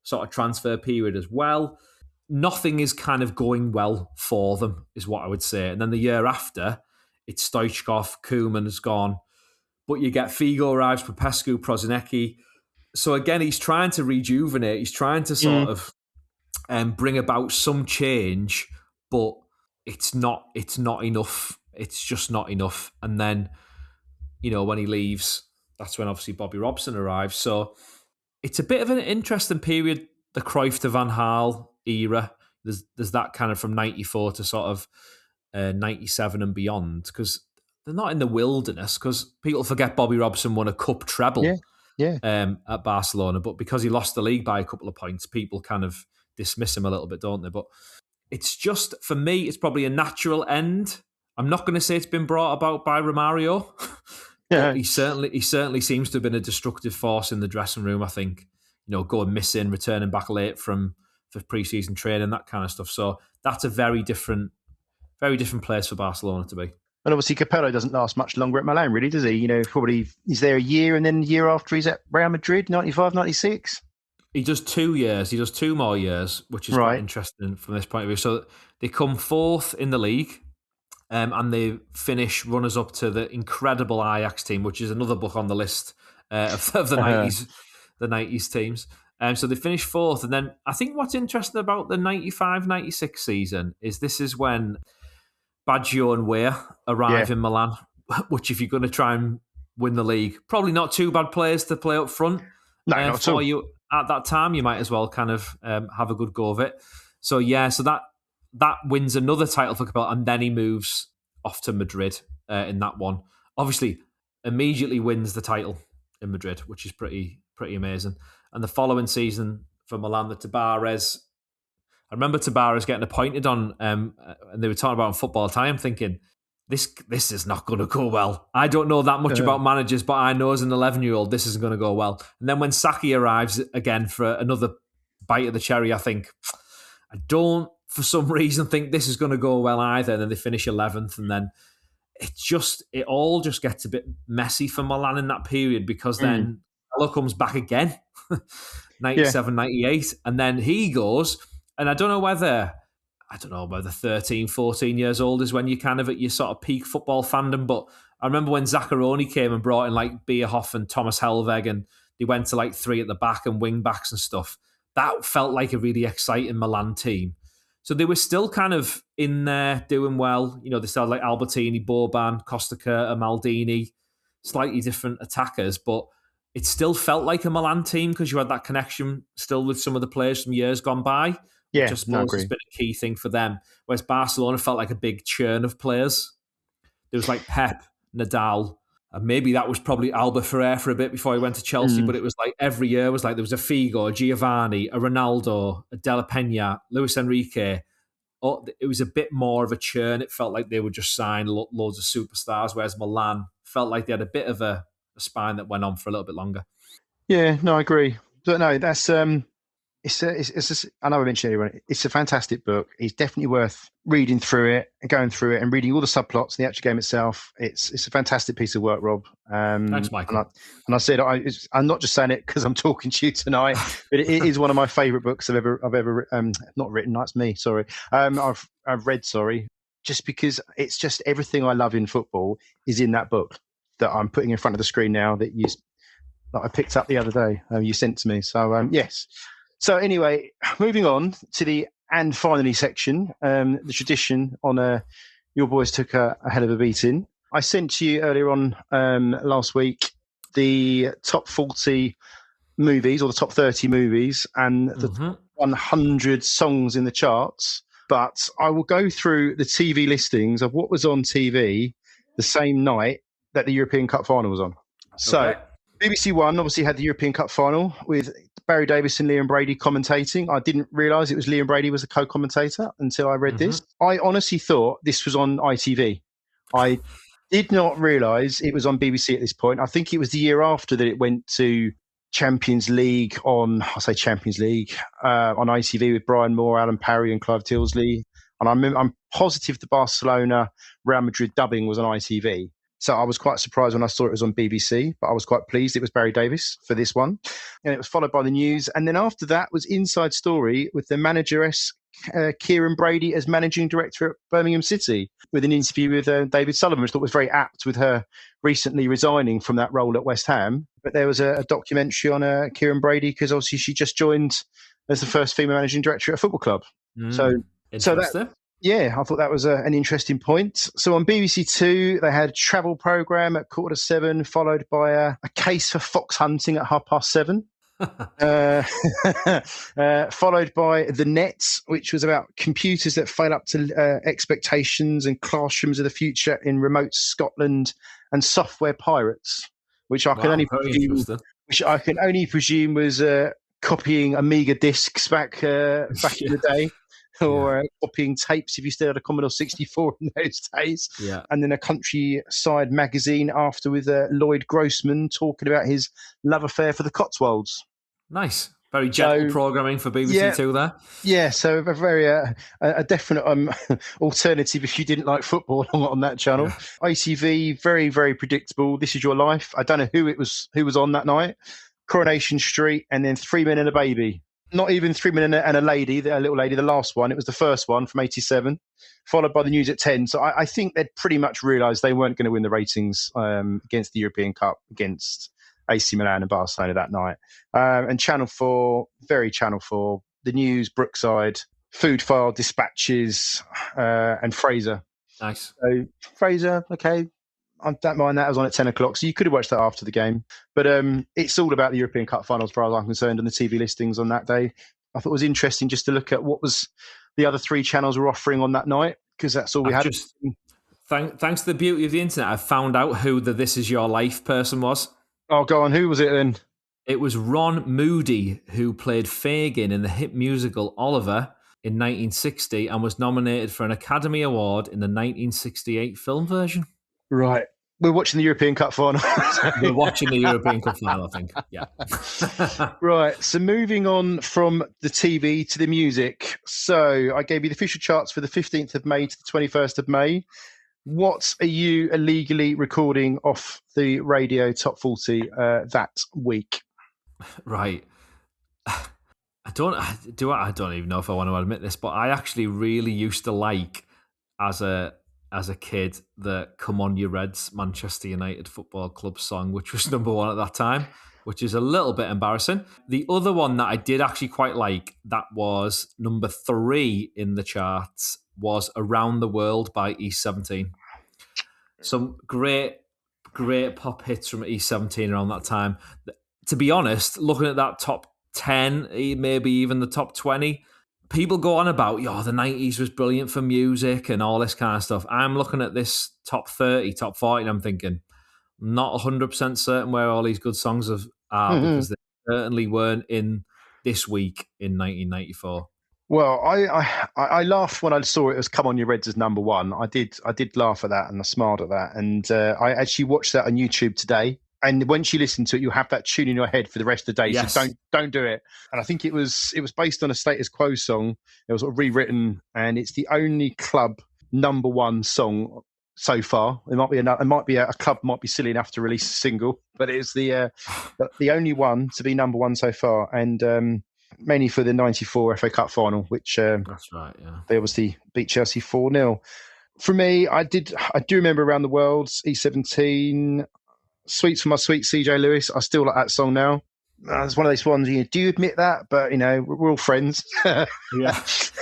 sort of transfer period as well. Nothing is kind of going well for them, is what I would say. And then the year after, it's Stoichkov, Koeman has gone. But you get Figo arrives, Popescu, Prosinecki. So again, he's trying to rejuvenate. He's trying to sort of bring about some change, but it's not enough. It's just not enough. And then, when he leaves, that's when obviously Bobby Robson arrives. So it's a bit of an interesting period, the Cruyff to Van Gaal era. There's that kind of from 94 to sort of 97 and beyond, because they're not in the wilderness, because people forget Bobby Robson won a cup treble at Barcelona, but because he lost the league by a couple of points, people kind of dismiss him a little bit, don't they? But it's just, for me, it's probably a natural end. I'm not going to say it's been brought about by Romario. Yeah, he certainly seems to have been a destructive force in the dressing room. I think, going missing, returning back late for pre-season training, that kind of stuff. So that's a very different place for Barcelona to be. And obviously Capello doesn't last much longer at Milan, really, does he? Probably he's there a year, and then the year after he's at Real Madrid, 95, 96. He does 2 years. He does 2 more years, which is quite interesting from this point of view. So they come 4th in the league, and they finish runners-up to the incredible Ajax team, which is another book on the list of the 90s, the 90s teams. So they finish 4th. And then I think what's interesting about the 95-96 season is this is when Baggio and Weah arrive in Milan, which if you're going to try and win the league, probably not too bad players to play up front. No, not for you at that time. You might as well kind of have a good go of it. So that wins another title for Capello, and then he moves off to Madrid in that one. Obviously, immediately wins the title in Madrid, which is pretty amazing. And the following season for Milan, the Tabares, I remember Tabares getting appointed on, and they were talking about on Football Time, thinking, this is not going to go well. I don't know that much about managers, but I know as an 11-year-old, this isn't going to go well. And then when Saki arrives again for another bite of the cherry, I think, I don't, for some reason, think this is going to go well either. And then they finish 11th, and then it all just gets a bit messy for Milan in that period, because then Capello comes back again, 97, 98, and then he goes, and I don't know whether 13, 14 years old is when you're kind of at your sort of peak football fandom. But I remember when Zaccheroni came and brought in like Bierhoff and Thomas Helveg, and they went to like 3 at the back and wing backs and stuff. That felt like a really exciting Milan team. So they were still kind of in there doing well. They still had like Albertini, Boban, Costa Curta, Maldini, slightly different attackers, but it still felt like a Milan team because you had that connection still with some of the players from years gone by. Which I suppose has been a key thing for them. Whereas Barcelona felt like a big churn of players. There was like Pep, Nadal, and maybe that was probably Alba Ferrer for a bit before he went to Chelsea, but it was like every year was like there was a Figo, a Giovanni, a Ronaldo, a Della Pena, Luis Enrique. It was a bit more of a churn. It felt like they would just sign loads of superstars, whereas Milan felt like they had a bit of a spine that went on for a little bit longer. Yeah, no, I agree. But no, that's... It's I know I mentioned it earlier, it's a fantastic book. It's definitely worth reading through it and going through it and reading all the subplots and the actual game itself. It's a fantastic piece of work, Rob. Thanks, Michael. And I said I'm not just saying it because I'm talking to you tonight, but it is one of my favourite books I've ever not written. That's me. Sorry, I've read. Sorry, just because it's just everything I love in football is in that book that I'm putting in front of the screen now that I picked up the other day. You sent to me. So yes. So anyway, moving on to the and finally section, the tradition on your boys took a hell of a beating. I sent to you earlier on last week the top 40 movies or the top 30 movies and the 100 songs in the charts. But I will go through the TV listings of what was on TV the same night that the European Cup final was on. So BBC One obviously had the European Cup final with Barry Davis and Liam Brady commentating. I didn't realise it was Liam Brady was a co-commentator until I read this. I honestly thought this was on ITV. I did not realise it was on BBC at this point. I think it was the year after that it went to Champions League on ITV with Brian Moore, Alan Parry, and Clive Tilsley. And I'm positive the Barcelona Real Madrid dubbing was on ITV. So I was quite surprised when I saw it was on BBC, but I was quite pleased it was Barry Davis for this one. And it was followed by the news. And then after that was Inside Story with the manageress Kieran Brady as managing director at Birmingham City, with an interview with David Sullivan, which I thought was very apt with her recently resigning from that role at West Ham. But there was a documentary on Kieran Brady because obviously she just joined as the first female managing director at a football club. So that, yeah, I thought that was an interesting point. So on BBC Two, they had a travel programme at 7:15, followed by a case for fox hunting at 7:30. Followed by The Net, which was about computers that fail up to expectations and classrooms of the future in remote Scotland, and software pirates, which I can only presume was copying Amiga discs back in the day. Or copying tapes if you still had a Commodore 64 in those days. Yeah. And then a countryside magazine after with Lloyd Grossman talking about his love affair for the Cotswolds. Nice. Very gentle programming for BBC Two there. Yeah, so a very a definite alternative if you didn't like football on that channel. Yeah. ITV, very, very predictable. This Is Your Life. I don't know who was on that night. Coronation Street, and then 3 Men and a Baby. Not even 3 Men and a Lady, a little lady, the last one. It was the first one from 87, followed by the news at 10. So I think they'd pretty much realised they weren't going to win the ratings against the European Cup, against AC Milan and Barcelona that night. And Channel 4, very Channel 4, the news, Brookside, Food File, Dispatches, and Fraser. Nice. So Fraser, okay. I don't mind that. I was on at 10 o'clock, so you could have watched that after the game. But it's all about the European Cup final as far as I'm concerned, and the TV listings on that day. I thought it was interesting just to look at what was the other three channels were offering on that night, because that's all we had. Thanks to the beauty of the internet, I found out who the This Is Your Life person was. Oh, go on. Who was it then? It was Ron Moody, who played Fagin in the hit musical Oliver in 1960 and was nominated for an Academy Award in the 1968 film version. Right. We're watching the European Cup final. We're watching the European Cup final, I think. Yeah. Right. So moving on from the TV to the music. So I gave you the official charts for the 15th of May to the 21st of May. What are you illegally recording off the radio top 40 that week? Right. I don't even know if I want to admit this, but I actually really used to like as a kid the Come On You Reds Manchester United Football Club song, which was number one at that time, which is a little bit embarrassing. The other one that I did actually quite like, that was number 3 in the charts, was Around the World by E17. Some great pop hits from E17 around that time. To be honest, looking at that top 10, maybe even the top 20, people go on about, the 90s was brilliant for music and all this kind of stuff. I'm looking at this top 30, top 40, and I'm thinking, not 100% certain where all these good songs are, because they certainly weren't in this week in 1994. Well, I laughed when I saw it as Come On You Reds as number one. I did laugh at that, and I smiled at that. And I actually watched that on YouTube today. And once you listen to it, you'll have that tune in your head for the rest of the day. Yes. So don't do it. And I think it was based on a Status Quo song. It was sort of rewritten, and it's the only club number one song so far. It might be a club might be silly enough to release a single, but it's the only one to be number one so far. And mainly for the 94 FA Cup final, which that's right, yeah. They obviously beat Chelsea 4-0. For me, I do remember Around the World, E17, Sweets for My Sweet CJ Lewis. I still like that song now. It's one of those ones, do you admit that? But, we're all friends. Yeah.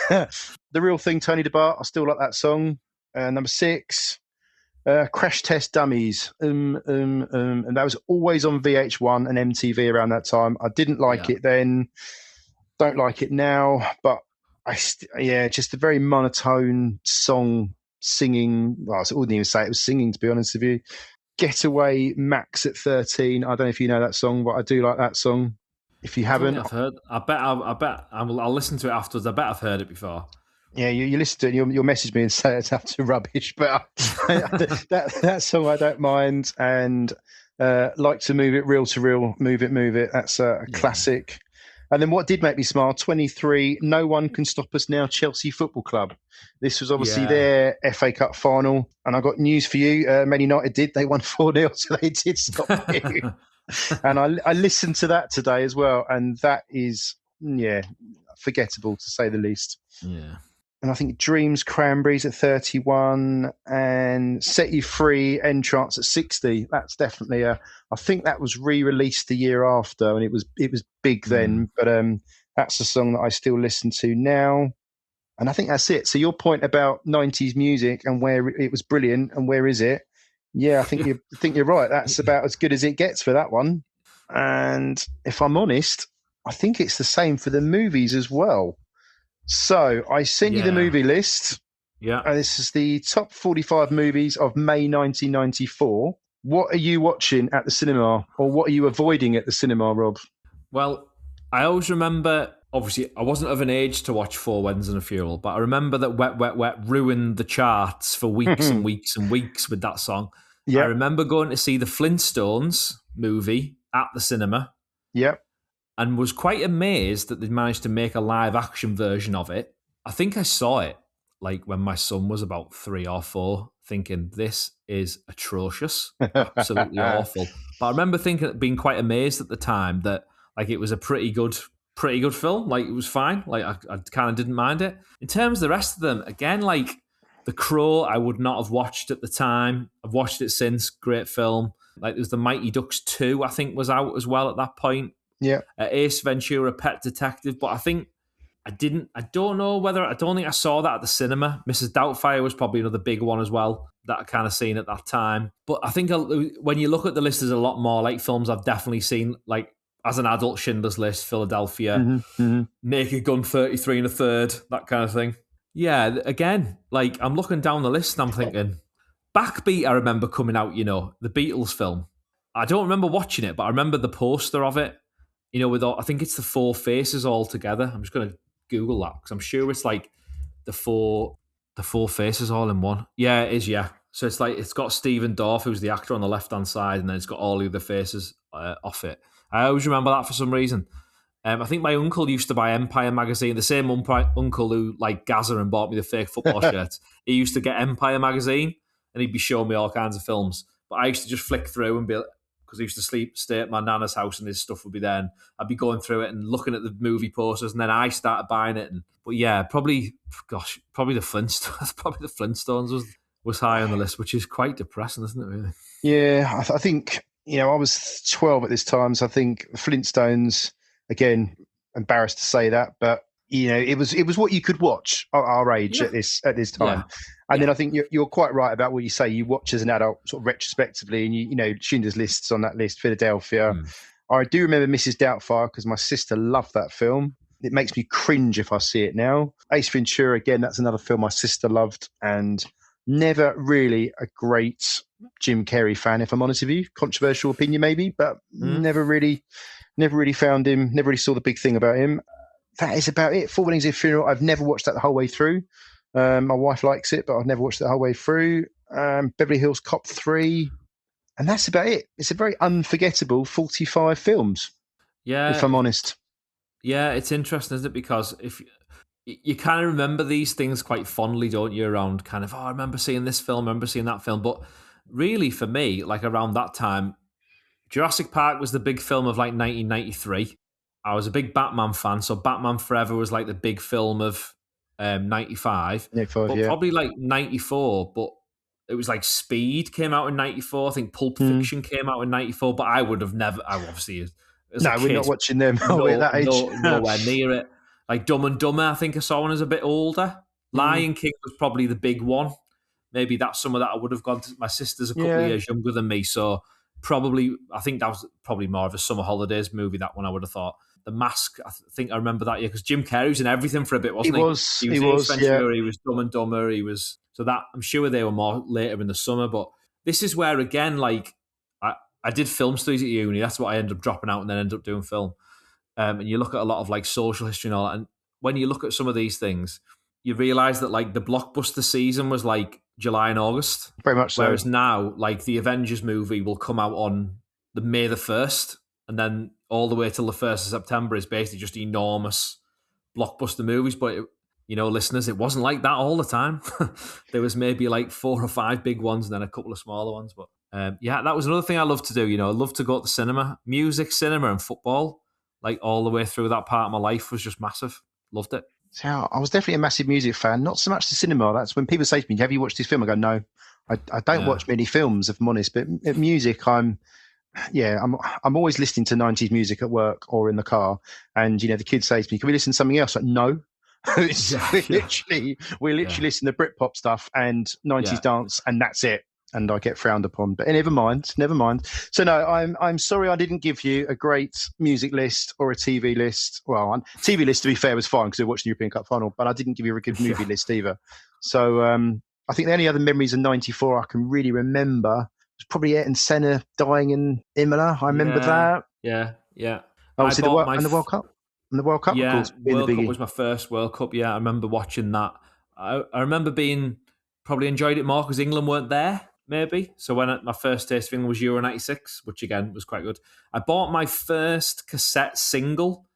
The Real Thing, Tony DeBart. I still like that song. Number 6, Crash Test Dummies. And that was always on VH1 and MTV around that time. I didn't like it then. Don't like it now. But, just a very monotone song, singing. Well, I wouldn't even say it was singing, to be honest with you. Getaway Max at 13. I don't know if you know that song, but I do like that song. If you haven't, I've heard. I bet I'll listen to it afterwards. I bet I've heard it before. Yeah, you listen to it, you'll message me and say it's utter rubbish, but that song I don't mind, and like to move it reel to reel, move it. That's a classic. And then what did make me smile? 23. No one can stop us now. Chelsea Football Club. This was obviously their FA Cup final, and I got news for you. Man United did. They won 4-0, so they did stop you. And I listened to that today as well, and that is forgettable to say the least. Yeah. And I think Dreams Cranberries at 31 and Set You Free Entrance at 60. That's definitely I think that was re-released the year after, and it was big then. But that's a song that I still listen to now. And I think that's it. So your point about 90s music and where it was brilliant and where is it? Yeah, I think you're right. That's about as good as it gets for that one. And if I'm honest, I think it's the same for the movies as well. So I sent you the movie list. Yeah. And this is the top 45 movies of May 1994. What are you watching at the cinema, or what are you avoiding at the cinema, Rob? Well, I always remember, obviously, I wasn't of an age to watch Four Weddings and a Funeral, but I remember that Wet, Wet, Wet ruined the charts for weeks and weeks and weeks with that song. Yep. I remember going to see the Flintstones movie at the cinema. Yep. And was quite amazed that they managed to make a live action version of it. I think I saw it like when my son was about 3 or 4, thinking this is atrocious, absolutely awful. But I remember being quite amazed at the time that like it was a pretty good film. Like it was fine. Like I kind of didn't mind it. In terms of the rest of them, again, like The Crow, I would not have watched at the time. I've watched it since. Great film. Like there's the Mighty Ducks 2, I think, was out as well at that point. Yeah. Ace Ventura, Pet Detective, but I think I don't think I saw that at the cinema. Mrs. Doubtfire was probably another big one as well that I kind of seen at that time. But I think when you look at the list, there's a lot more like films I've definitely seen, like as an adult, Schindler's List, Philadelphia, Naked Gun 33 and a third, that kind of thing. Yeah, again, like I'm looking down the list and I'm thinking, Backbeat I remember coming out, the Beatles film. I don't remember watching it, but I remember the poster of it. With I think it's the 4 faces all together. I'm just going to Google that because I'm sure it's like the four faces all in one. Yeah, it is. Yeah, so it's like it's got Stephen Dorff, who's the actor on the left hand side, and then it's got all the other faces off it. I always remember that for some reason. I think my uncle used to buy Empire magazine. The same uncle who like Gaza and bought me the fake football shirts. He used to get Empire magazine, and he'd be showing me all kinds of films. But I used to just flick through and be like, because I used to stay at my nana's house and his stuff would be there, and I'd be going through it and looking at the movie posters, and then I started buying it. But yeah, probably the Flintstones. Probably the Flintstones was high on the list, which is quite depressing, isn't it? Really? Yeah, I think I was 12 at this time, so I think the Flintstones. Again, embarrassed to say that, but it was what you could watch at our age at this time. Yeah. And then I think you're quite right about what you say. You watch as an adult, sort of retrospectively, and Schindler's List's on that list, Philadelphia. I do remember Mrs. Doubtfire because my sister loved that film. It makes me cringe if I see it now. Ace Ventura, again, that's another film my sister loved, and never really a great Jim Carrey fan, if I'm honest with you. Controversial opinion maybe, but never really found him, never really saw the big thing about him. That is about it. Four Weddings and a Funeral, I've never watched that the whole way through. My wife likes it, but I've never watched it the whole way through. Beverly Hills Cop 3, and that's about it. It's a very unforgettable 45 films, if I'm honest. Yeah, it's interesting, isn't it? Because if you kind of remember these things quite fondly, don't you, around kind of, I remember seeing this film, I remember seeing that film. But really, for me, like around that time, Jurassic Park was the big film of like 1993. I was a big Batman fan, so Batman Forever was like the big film of 95. But probably like 94, but it was like Speed came out in 94. I think Pulp Fiction came out in 94, but I would have never, we're not watching them at that age. Nowhere near it. Like Dumb and Dumber, I think I saw when I was a bit older. Lion King was probably the big one. Maybe that's some of that I would have gone to. My sister's a couple of years younger than me, so I think that was probably more of a summer holidays movie, that one I would have thought. The Mask, I think I remember that year, because Jim Carrey was in everything for a bit, wasn't he? He was Ventura, he was Dumb and Dumber, so that, I'm sure they were more later in the summer, but this is where, again, like, I did film studies at uni, that's what I ended up dropping out and then ended up doing film. And you look at a lot of like social history and all that, and when you look at some of these things, you realise that like the blockbuster season was like July and August. Very much so. Whereas now, like the Avengers movie will come out on the May the 1st, and then all the way till the 1st of September is basically just enormous blockbuster movies. But, listeners, it wasn't like that all the time. There was maybe like 4 or 5 big ones and then a couple of smaller ones. But that was another thing I love to do. I love to go to the cinema. Music, cinema and football, like all the way through that part of my life was just massive. Loved it. So I was definitely a massissive music fan, not so much the cinema. That's when people say to me, have you watched this film? I go, no, I don't watch many films, if I'm honest, but music, I'm always listening to 90s music at work or in the car. And, the kids say to me, can we listen to something else? Like, no. We literally listen to Britpop stuff and 90s dance, and that's it. And I get frowned upon, but never mind. So no, I'm sorry I didn't give you a great music list or a TV list. Well, TV list, to be fair, was fine because I watched the European Cup final, but I didn't give you a good movie list either. So I think the only other memories of '94 I can really remember was probably Ayrton Senna dying in Imola. I remember that. Yeah. Obviously, the World Cup. And the World Cup, of course, being World the Cup biggie. was my first World Cup. Yeah, I remember watching that. I remember probably enjoyed it more because England weren't there. Maybe. So when my first taste of England was Euro 96, which again was quite good. I bought my first cassette single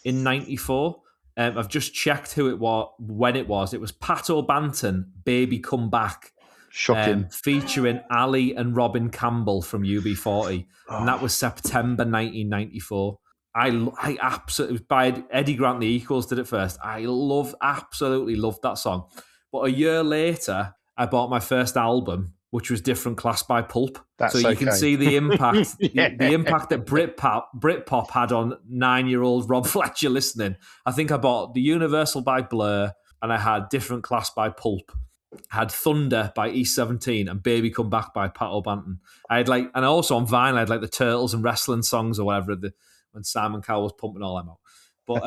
in 94. I've just checked who it was, when it was. It was Pat O'Banton, Baby Come Back. Shocking. Featuring Ali and Robin Campbell from UB40. And that was September 1994. I absolutely, by Eddie Grant, the Equals did it first. I absolutely loved that song. But a year later, I bought my first album, which was Different Class by Pulp. So you can see the impact, the impact that Britpop had on 9-year-old Rob Fletcher listening. I think I bought The Universal by Blur, and I had Different Class by Pulp. I had Thunder by East 17 and Baby Come Back by Pat O'Banton. And also on vinyl, I had like the Turtles and wrestling songs or whatever, when Simon Cowell was pumping all them out. But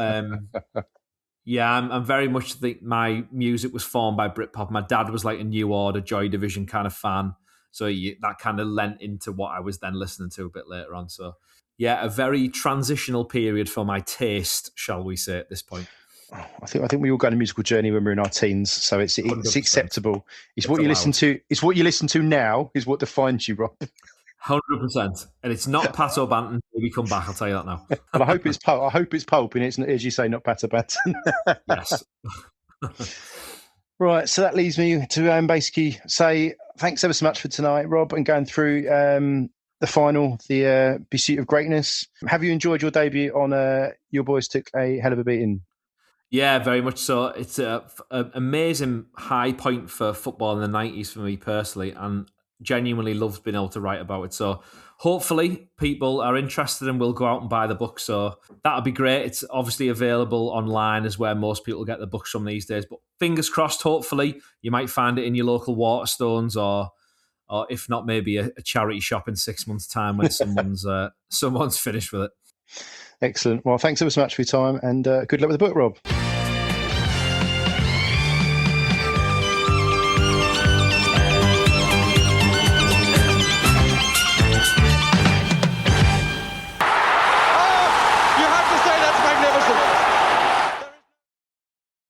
I'm very much think my music was formed by Britpop. My dad was like a New Order, Joy Division kind of fan. So that kind of lent into what I was then listening to a bit later on. So a very transitional period for my taste, shall we say, at this point. I think we all go on a musical journey when we're in our teens, so it's acceptable. It's what you listen to. It's what you listen to now is what defines you, Rob. 100%, and it's not Pat O'Banton. Maybe Come Back. I'll tell you that now. And I hope it's Pulp, and it's, as you say, not Pat O'Banton. Yes. Right, so that leaves me to basically say thanks ever so much for tonight, Rob, and going through the final, the Pursuit of Greatness. Have you enjoyed your debut on Your Boys Took a Hell of a Beating? Yeah, very much so. It's an amazing high point for football in the 90s for me personally, and genuinely loved being able to write about it. So hopefully people are interested and will go out and buy the book. So that'll be great. It's obviously available online as where most people get the books from these days. But fingers crossed, hopefully you might find it in your local Waterstones or if not, maybe a charity shop in 6 months' time when someone's finished with it. Excellent. Well, thanks ever so much for your time, and good luck with the book, Rob.